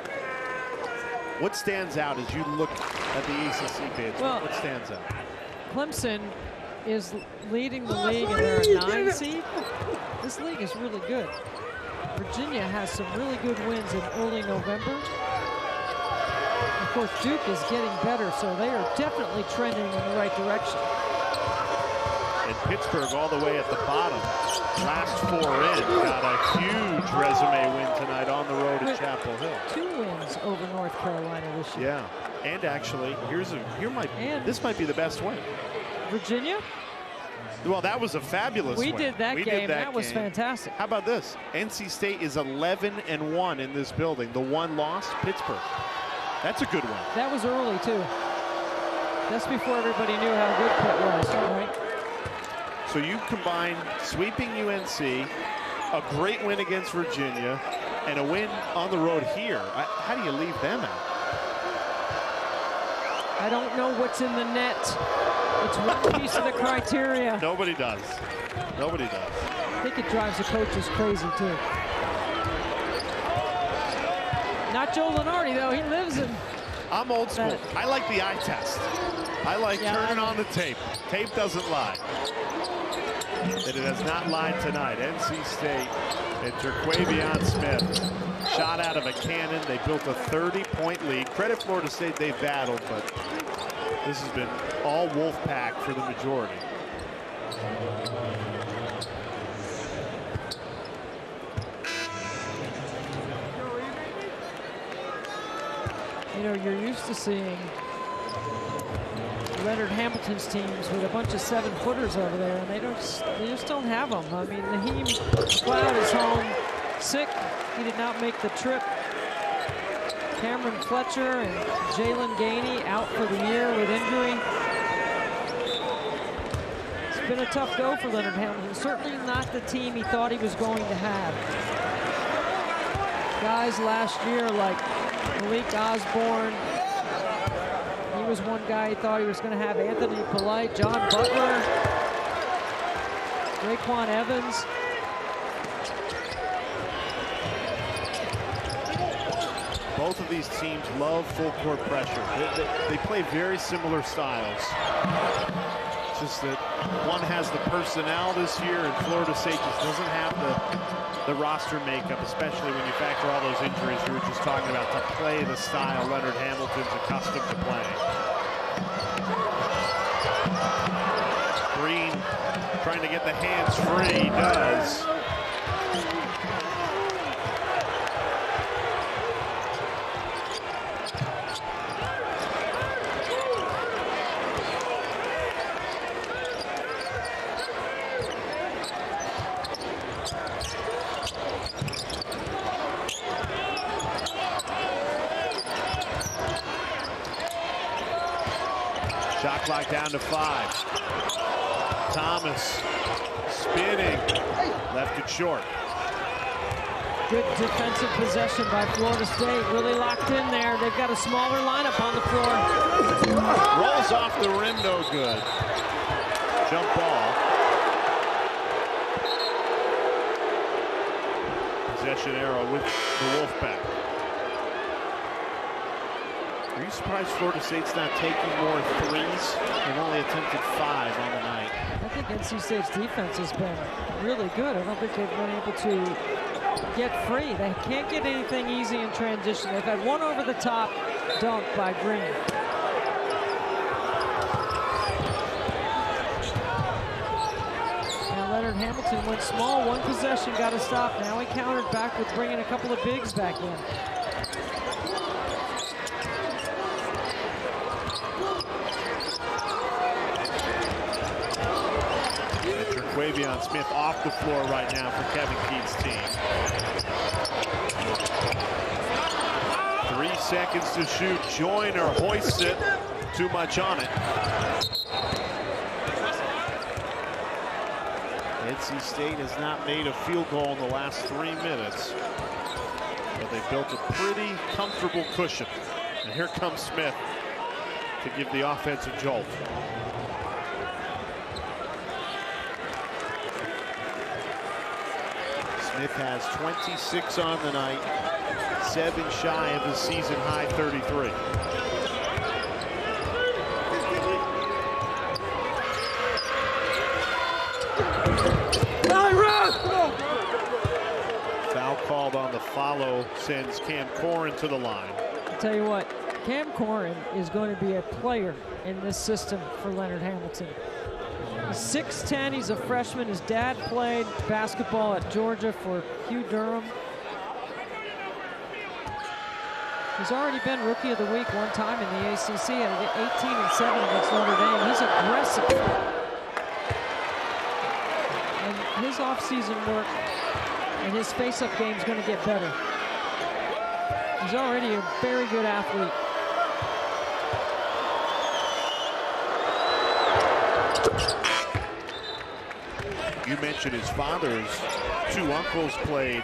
What stands out as you look at the ACC page? Well, what stands out? Clemson is leading the league, and they're a 9 seed. This league is really good. Virginia has some really good wins in early November. Of course, Duke is getting better, so they are definitely trending in the right direction. And Pittsburgh all the way at the bottom. last 4 in. Got a huge resume win tonight on the road at Chapel Hill. 2 wins over North Carolina this year. Yeah, and actually, this might be the best win. Virginia? Well, that was a fabulous win. We did that game. That was fantastic. How about this? NC State is 11-1 in this building. The one loss, Pittsburgh. That's a good one. That was early, too. That's before everybody knew how good Pitt was, right? So you combine sweeping UNC, a great win against Virginia, and a win on the road here. How do you leave them out? I don't know what's in the net. It's one piece of the criteria. Nobody does. Nobody does. I think it drives the coaches crazy, too. Not Joe Lunardi, though. He lives in... I'm old school. I like the eye test. I like turning on the tape. Tape doesn't lie. And it has not lied tonight. NC State and Terquavion Smith shot out of a cannon. They built a 30-point lead. Credit Florida State, they battled, but this has been all Wolfpack for the majority. You know, you're used to seeing Leonard Hamilton's teams with a bunch of 7-footers over there, and they just don't have them. I mean, Naheem Cloud is home sick. He did not make the trip. Cameron Fletcher and Jalen Gainey out for the year with injury. It's been a tough go for Leonard Hamilton. Certainly not the team he thought he was going to have. Guys last year like Malik Osborne. He was one guy he thought he was going to have. Anthony Polite, John Butler, Raekwon Evans. Both of these teams love full court pressure. They play very similar styles. It's just that one has the personnel this year, and Florida State just doesn't have the roster makeup, especially when you factor all those injuries we were just talking about, to play the style Leonard Hamilton's accustomed to playing. Green trying to get the hands free. He does. Shot clock down to 5. Thomas spinning, left it short. Good defensive possession by Florida State. Really locked in there. They've got a smaller lineup on the floor. Rolls off the rim, no good. Jump ball. Possession arrow with the Wolfpack. Are you surprised Florida State's not taking more threes? They've only attempted 5 on the night. I think NC State's defense has been really good. I don't think they've been able to get free. They can't get anything easy in transition. They've had one over-the-top dunk by Green. And Leonard Hamilton went small. One possession, got to stop. Now he countered back with bringing a couple of bigs back in. Terquavion Smith off the floor right now for Kevin Keats' team. 3 seconds to shoot. Joyner hoists it. Too much on it. NC State has not made a field goal in the last 3 minutes, but they built a pretty comfortable cushion. And here comes Smith to give the offense a jolt. Smith has 26 on the night, 7 shy of his season high 33. Foul called on the follow sends Cam Corhen to the line. I'll tell you what, Cam Corhen is going to be a player in this system for Leonard Hamilton. He's 6'10", he's a freshman. His dad played basketball at Georgia for Hugh Durham. He's already been Rookie of the Week one time in the ACC at 18-7 against Notre Dame. He's aggressive. And his offseason work and his face-up game is going to get better. He's already a very good athlete. You mentioned his father's two uncles played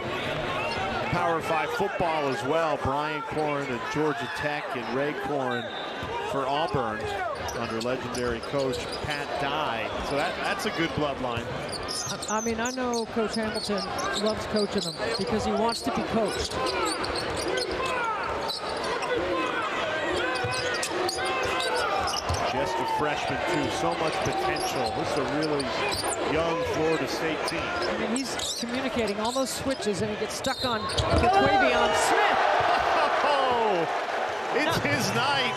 Power 5 football as well. Brian Corhen at Georgia Tech and Ray Corhen for Auburn under legendary coach Pat Dye. So that's a good bloodline. I mean, I know Coach Hamilton loves coaching them because he wants to be coached. Just a freshman, too. So much potential. This is a really young Florida State team. I mean, he's communicating all those switches, and he gets stuck on Terquavion Smith. Oh, it's his night.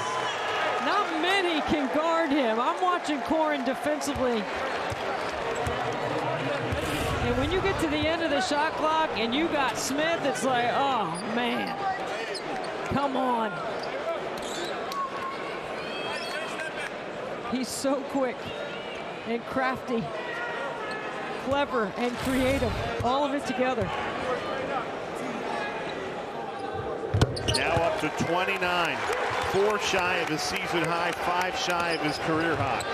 Not many can guard him. I'm watching Corhen defensively. And when you get to the end of the shot clock and you got Smith, it's like, oh, man. Come on. He's so quick and crafty, clever and creative, all of it together. Now up to 29, 4 shy of his season high, 5 shy of his career high.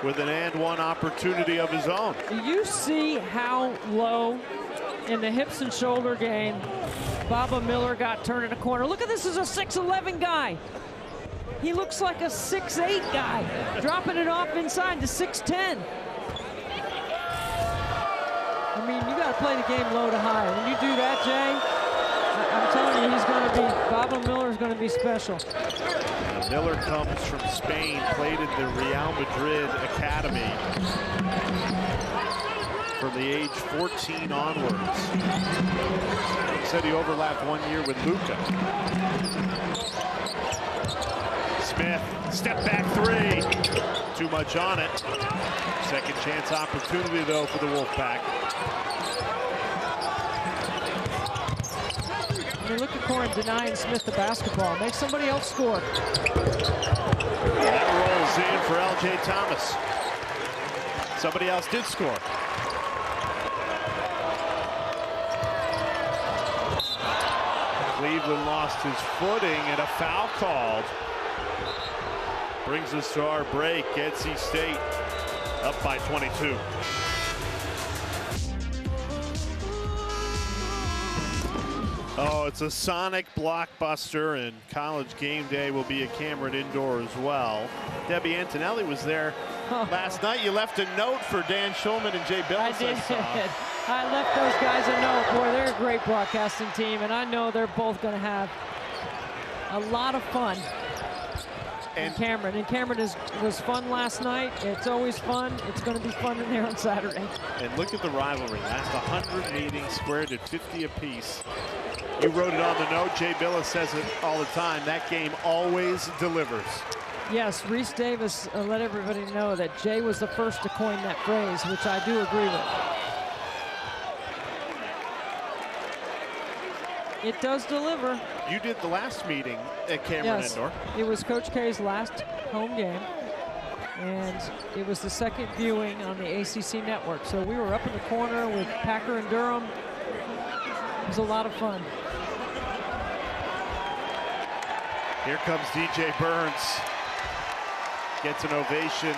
With an and-one opportunity of his own. You see how low in the hips and shoulder game Baba Miller got turned in a corner. Look at this, is a 6'11" guy. He looks like a 6'8" guy, dropping it off inside to 6'10". I mean, you got to play the game low to high. When you do that, Jay, I'm telling you, he's going to be, Baba Miller's going to be special. Miller comes from Spain, played in the Real Madrid Academy from the age 14 onwards. He said he overlapped 1 year with Luka. Smith, step back 3. Too much on it. Second chance opportunity though for the Wolfpack. I mean, look at Corhen denying Smith the basketball. Make somebody else score. That rolls in for L.J. Thomas. Somebody else did score. Cleveland lost his footing and a foul called. Brings us to our break. NC State up by 22. Oh, it's a Sonic blockbuster, and College Game Day will be at Cameron Indoor as well. Debbie Antonelli was there last night. You left a note for Dan Schulman and Jay Billis. I did. I left those guys a note. Boy, they're a great broadcasting team, and I know they're both going to have a lot of fun in Cameron. And Cameron was fun last night. It's always fun. It's going to be fun in there on Saturday. And look at the rivalry. Last 100 meetings squared at 50 apiece. You wrote it on the note. Jay Billis says it all the time. That game always delivers. Yes, Reese Davis let everybody know that Jay was the first to coin that phrase, which I do agree with. It does deliver. You did the last meeting at Cameron Indoor. It was Coach K's last home game, and it was the second viewing on the ACC network. So we were up in the corner with Packer and Durham. It was a lot of fun. Here comes DJ Burns. Gets an ovation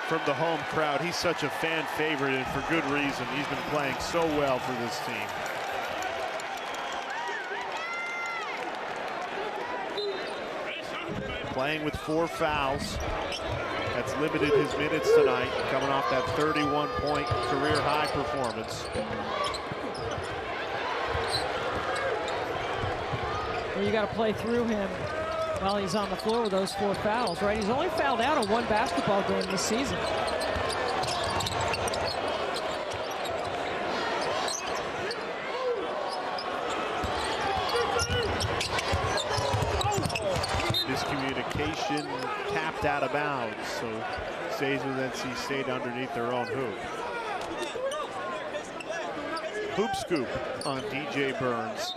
from the home crowd. He's such a fan favorite, and for good reason. He's been playing so well for this team. Playing with 4 fouls. That's limited his minutes tonight, coming off that 31-point career high performance. where you got to play through him while he's on the floor with those 4 fouls, right? He's only fouled out on 1 basketball game this season. Miscommunication, tapped out of bounds, so stays with NC State underneath their own hoop. Hoop scoop on DJ Burns.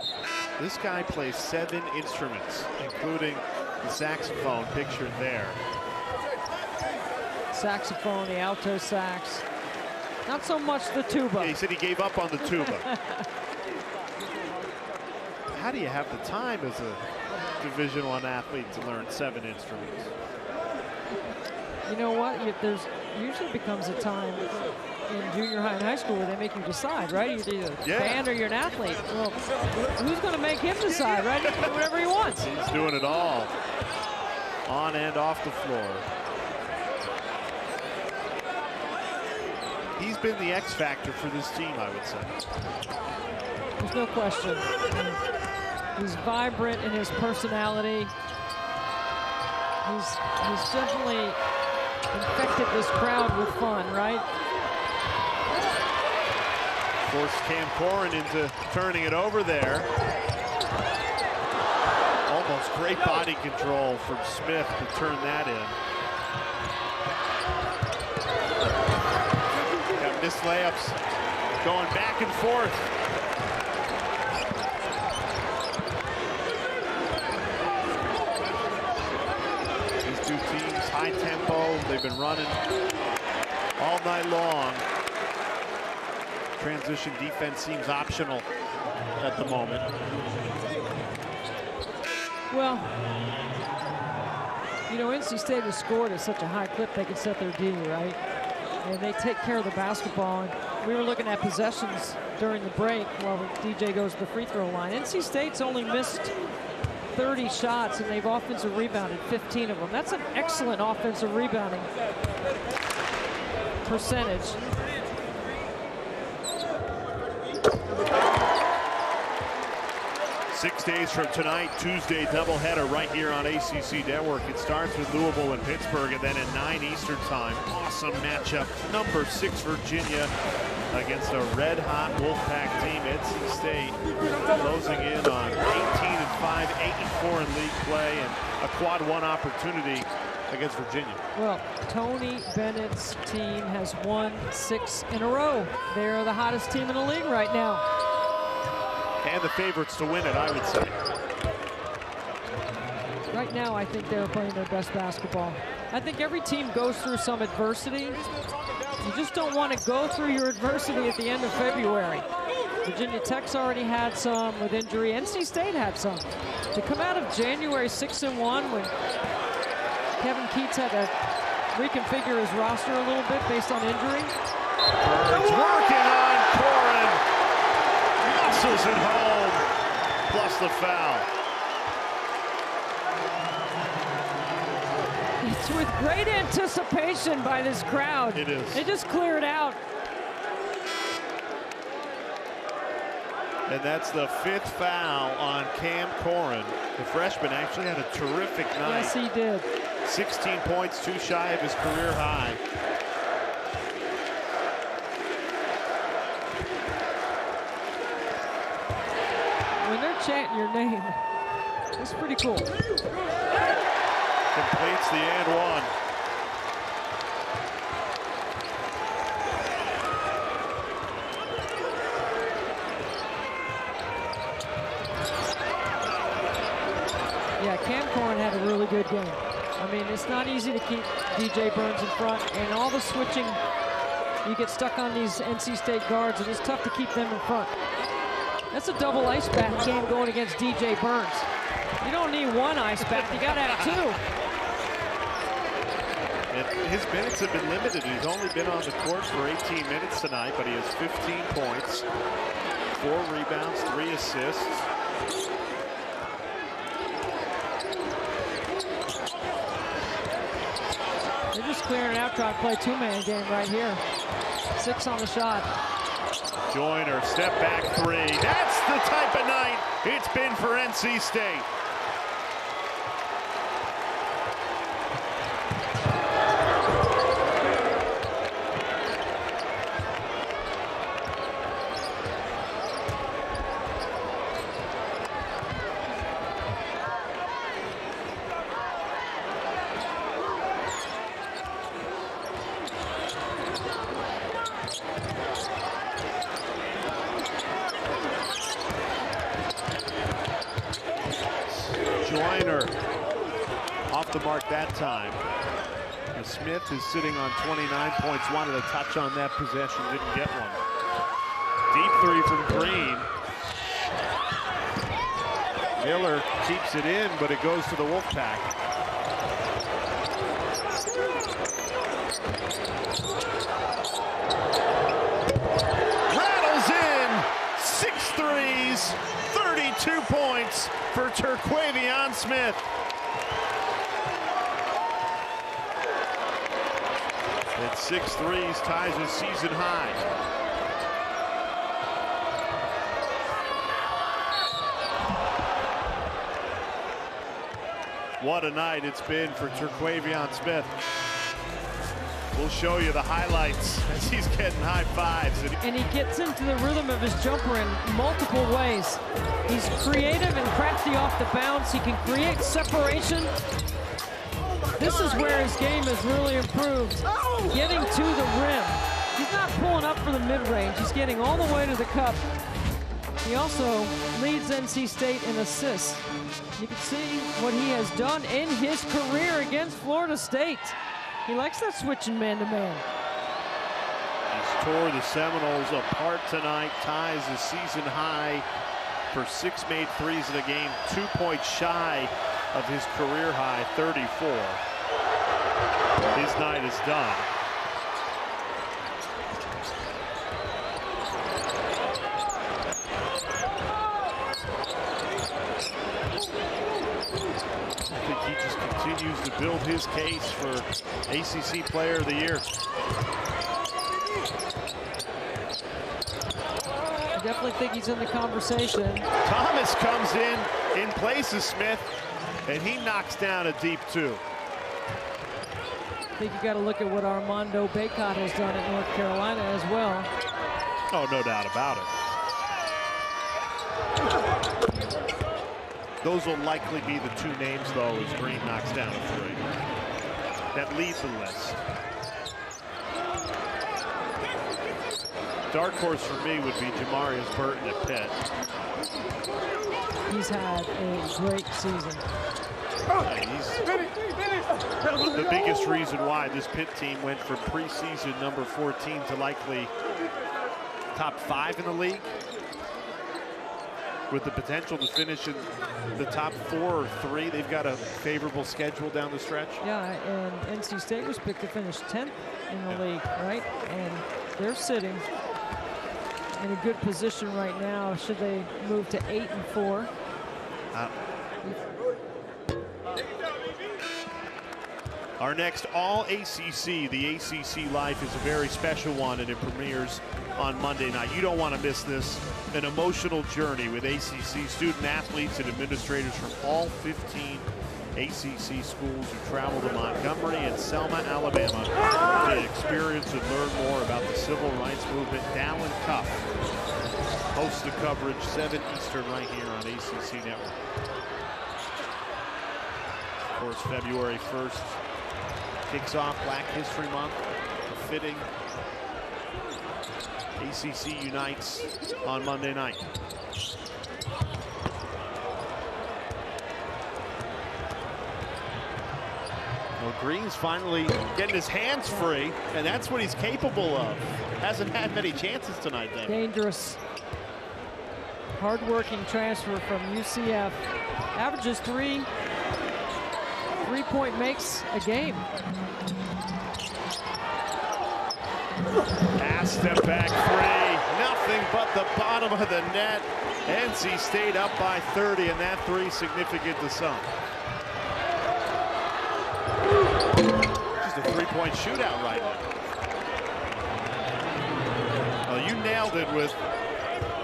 This guy plays 7 instruments, including the saxophone pictured there. Saxophone, the alto sax. Not so much the tuba. Yeah, he said he gave up on the tuba. How do you have the time as a Division I athlete to learn 7 instruments? You know what? There's usually becomes a time in junior high and high school where they make you decide, right? You're either a band or you're an athlete. Well, who's going to make him decide, right? He can do whatever he wants. He's doing it all, on and off the floor. He's been the X factor for this team, I would say. There's no question. He's vibrant in his personality. He's definitely infected this crowd with fun, right? Forced Cam Corhen into turning it over there. Almost great body control from Smith to turn that in. Got missed layups going back and forth. These two teams, high tempo, they've been running all night long. Transition defense seems optional at the moment. Well, you know, NC State has scored at such a high clip they can set their D, right? And they take care of the basketball. And we were looking at possessions during the break while DJ goes to the free throw line. NC State's only missed 30 shots, and they've offensive rebounded 15 of them. That's an excellent offensive rebounding percentage. 6 days from tonight, Tuesday doubleheader right here on ACC Network. It starts with Louisville and Pittsburgh, and then at 9 Eastern time, awesome matchup. Number 6 Virginia against a red-hot Wolfpack team. NC State closing in on 18-5, 8-4 in league play, and a quad 1 opportunity against Virginia. Well, Tony Bennett's team has won 6 in a row. They're the hottest team in the league right now. And the favorites to win it, I would say. Right now, I think they're playing their best basketball. I think every team goes through some adversity. You just don't want to go through your adversity at the end of February. Virginia Tech's already had some with injury. NC State had some. To come out of January 6-1 when Kevin Keats had to reconfigure his roster a little bit based on injury. Burns working on Corhen. Muscles at home, plus the foul. It's with great anticipation by this crowd. It is. They just clear it out. And that's the 5th foul on Cam Corhen. The freshman actually had a terrific night. Yes, he did. 16 points, 2 shy of his career high. When they're chanting your name, it's pretty cool. Completes the and one. Yeah, Cam Corhen had a really good game. I mean, it's not easy to keep DJ Burns in front, and all the switching, you get stuck on these NC State guards, and it's tough to keep them in front. That's a double ice bath game going against DJ Burns. You don't need 1 ice bath, you gotta have 2. And his minutes have been limited. He's only been on the court for 18 minutes tonight, but he has 15 points, 4 rebounds, 3 assists. They're just clearing it out, trying to play 2-man game right here. 6 on the shot. Joyner, step back three. That's the type of night it's been for NC State. Joyner off the mark that time. And Smith is sitting on 29 points, wanted a touch on that possession, didn't get one. Deep three from Green. Miller keeps it in, but it goes to the Wolfpack. Rattles in 6 threes, 32 points for Terquavion Smith. At 6 threes, ties a season high. What a night it's been for Terquavion Smith. We'll show you the highlights as he's getting high fives. And he gets into the rhythm of his jumper in multiple ways. He's creative and crafty off the bounce. He can create separation. This is where his game has really improved. Getting to the rim. He's not pulling up for the mid-range. He's getting all the way to the cup. He also leads NC State in assists. You can see what he has done in his career against Florida State. He likes that switching man-to-man. He's tore the Seminoles apart tonight, ties the season high for 6 made threes in the game, 2 points shy of his career high, 34. His night is done. I think he just continues to build his case for ACC Player of the Year. I definitely think he's in the conversation. Thomas comes in place of Smith, and he knocks down a deep 2. I think you got to look at what Armando Bacot has done at North Carolina as well. Oh, no doubt about it. Those will likely be the 2 names, though, as Green knocks down a 3. That leads the list. Dark horse for me would be Jamarius Burton at Pitt. He's had a great season. He's the biggest reason why this Pitt team went from preseason number 14 to likely top 5 in the league, with the potential to finish in the top 4 or 3. They've got a favorable schedule down the stretch. Yeah, and NC State was picked to finish 10th in the league, right? And they're sitting in a good position right now. Should they move to 8-4? Our next All-ACC, the ACC Life, is a very special one, and it premieres on Monday night. You don't want to miss this. An emotional journey with ACC student athletes and administrators from all 15 ACC schools who travel to Montgomery and Selma, Alabama to experience and learn more about the civil rights movement. Dallin Cup hosts the coverage, 7 Eastern, right here on ACC Network. Of course, February 1st kicks off Black History Month, fitting. ACC unites on Monday night. Well, Green's finally getting his hands free, and that's what he's capable of. Hasn't had many chances tonight, then. Dangerous, hard-working transfer from UCF. Averages 3 3-point makes a game. Pass, step back 3, nothing but the bottom of the net. NC State up by 30, and that 3 significant to some. Just a 3-point shootout right now. Well, you nailed nailed it with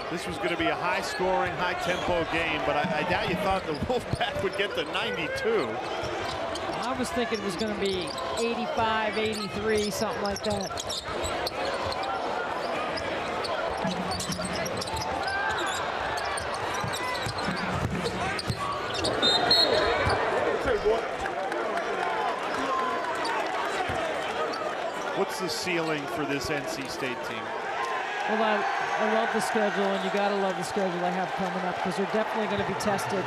this was going to be a high-scoring, high-tempo game, but I doubt you thought the Wolfpack would get to 92. I was thinking it was going to be 85, 83, something like that. What's the ceiling for this NC State team? Well, I love the schedule, and you got to love the schedule they have coming up because they're definitely going to be tested.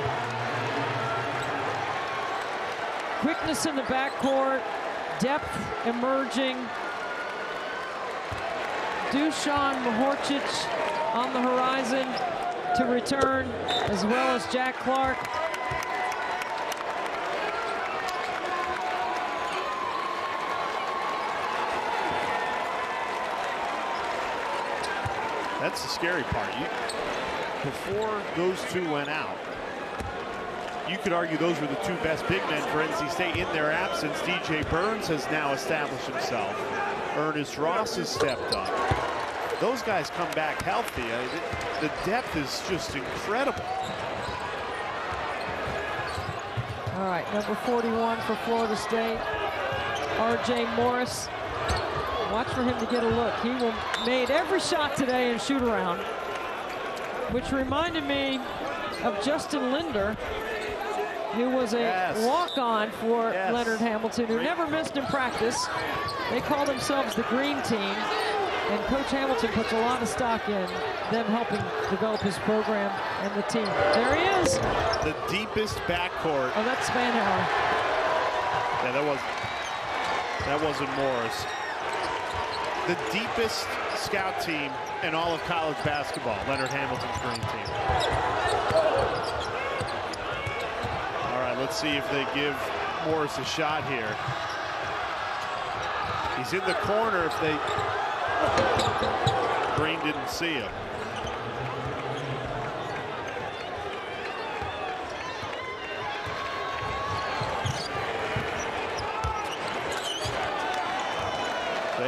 Quickness in the backcourt, depth emerging. Dusan Mahorcic on the horizon to return, as well as Jack Clark. That's the scary part. Before those two went out, you could argue those were the two best big men for NC State. In their absence, DJ Burns has now established himself. Ernest Ross has stepped up. Those guys come back healthy. The depth is just incredible. All right, number 41 for Florida State, R.J. Morris. Watch for him to get a look. He made every shot today in shoot around, which reminded me of Justin Linder, who was a walk-on for Leonard Hamilton, who never missed in practice. They call themselves the Green Team, and Coach Hamilton puts a lot of stock in them helping develop his program and the team. There he is. The deepest backcourt. Oh, that's Spanhauer. Yeah, that wasn't Morris. The deepest scout team in all of college basketball, Leonard Hamilton's Green Team. All right, let's see if they give Morris a shot here. He's in the corner. If they... Green didn't see him.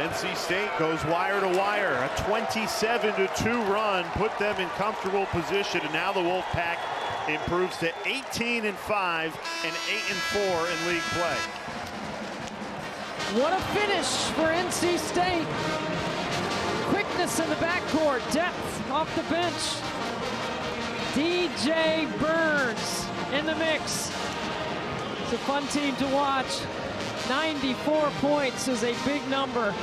NC State goes wire to wire. A 27-2 run put them in comfortable position, and now the Wolfpack improves to 18-5 and 8-4 in league play. What a finish for NC State. Quickness in the backcourt, depth off the bench. DJ Burns in the mix. It's a fun team to watch. 94 points is a big number.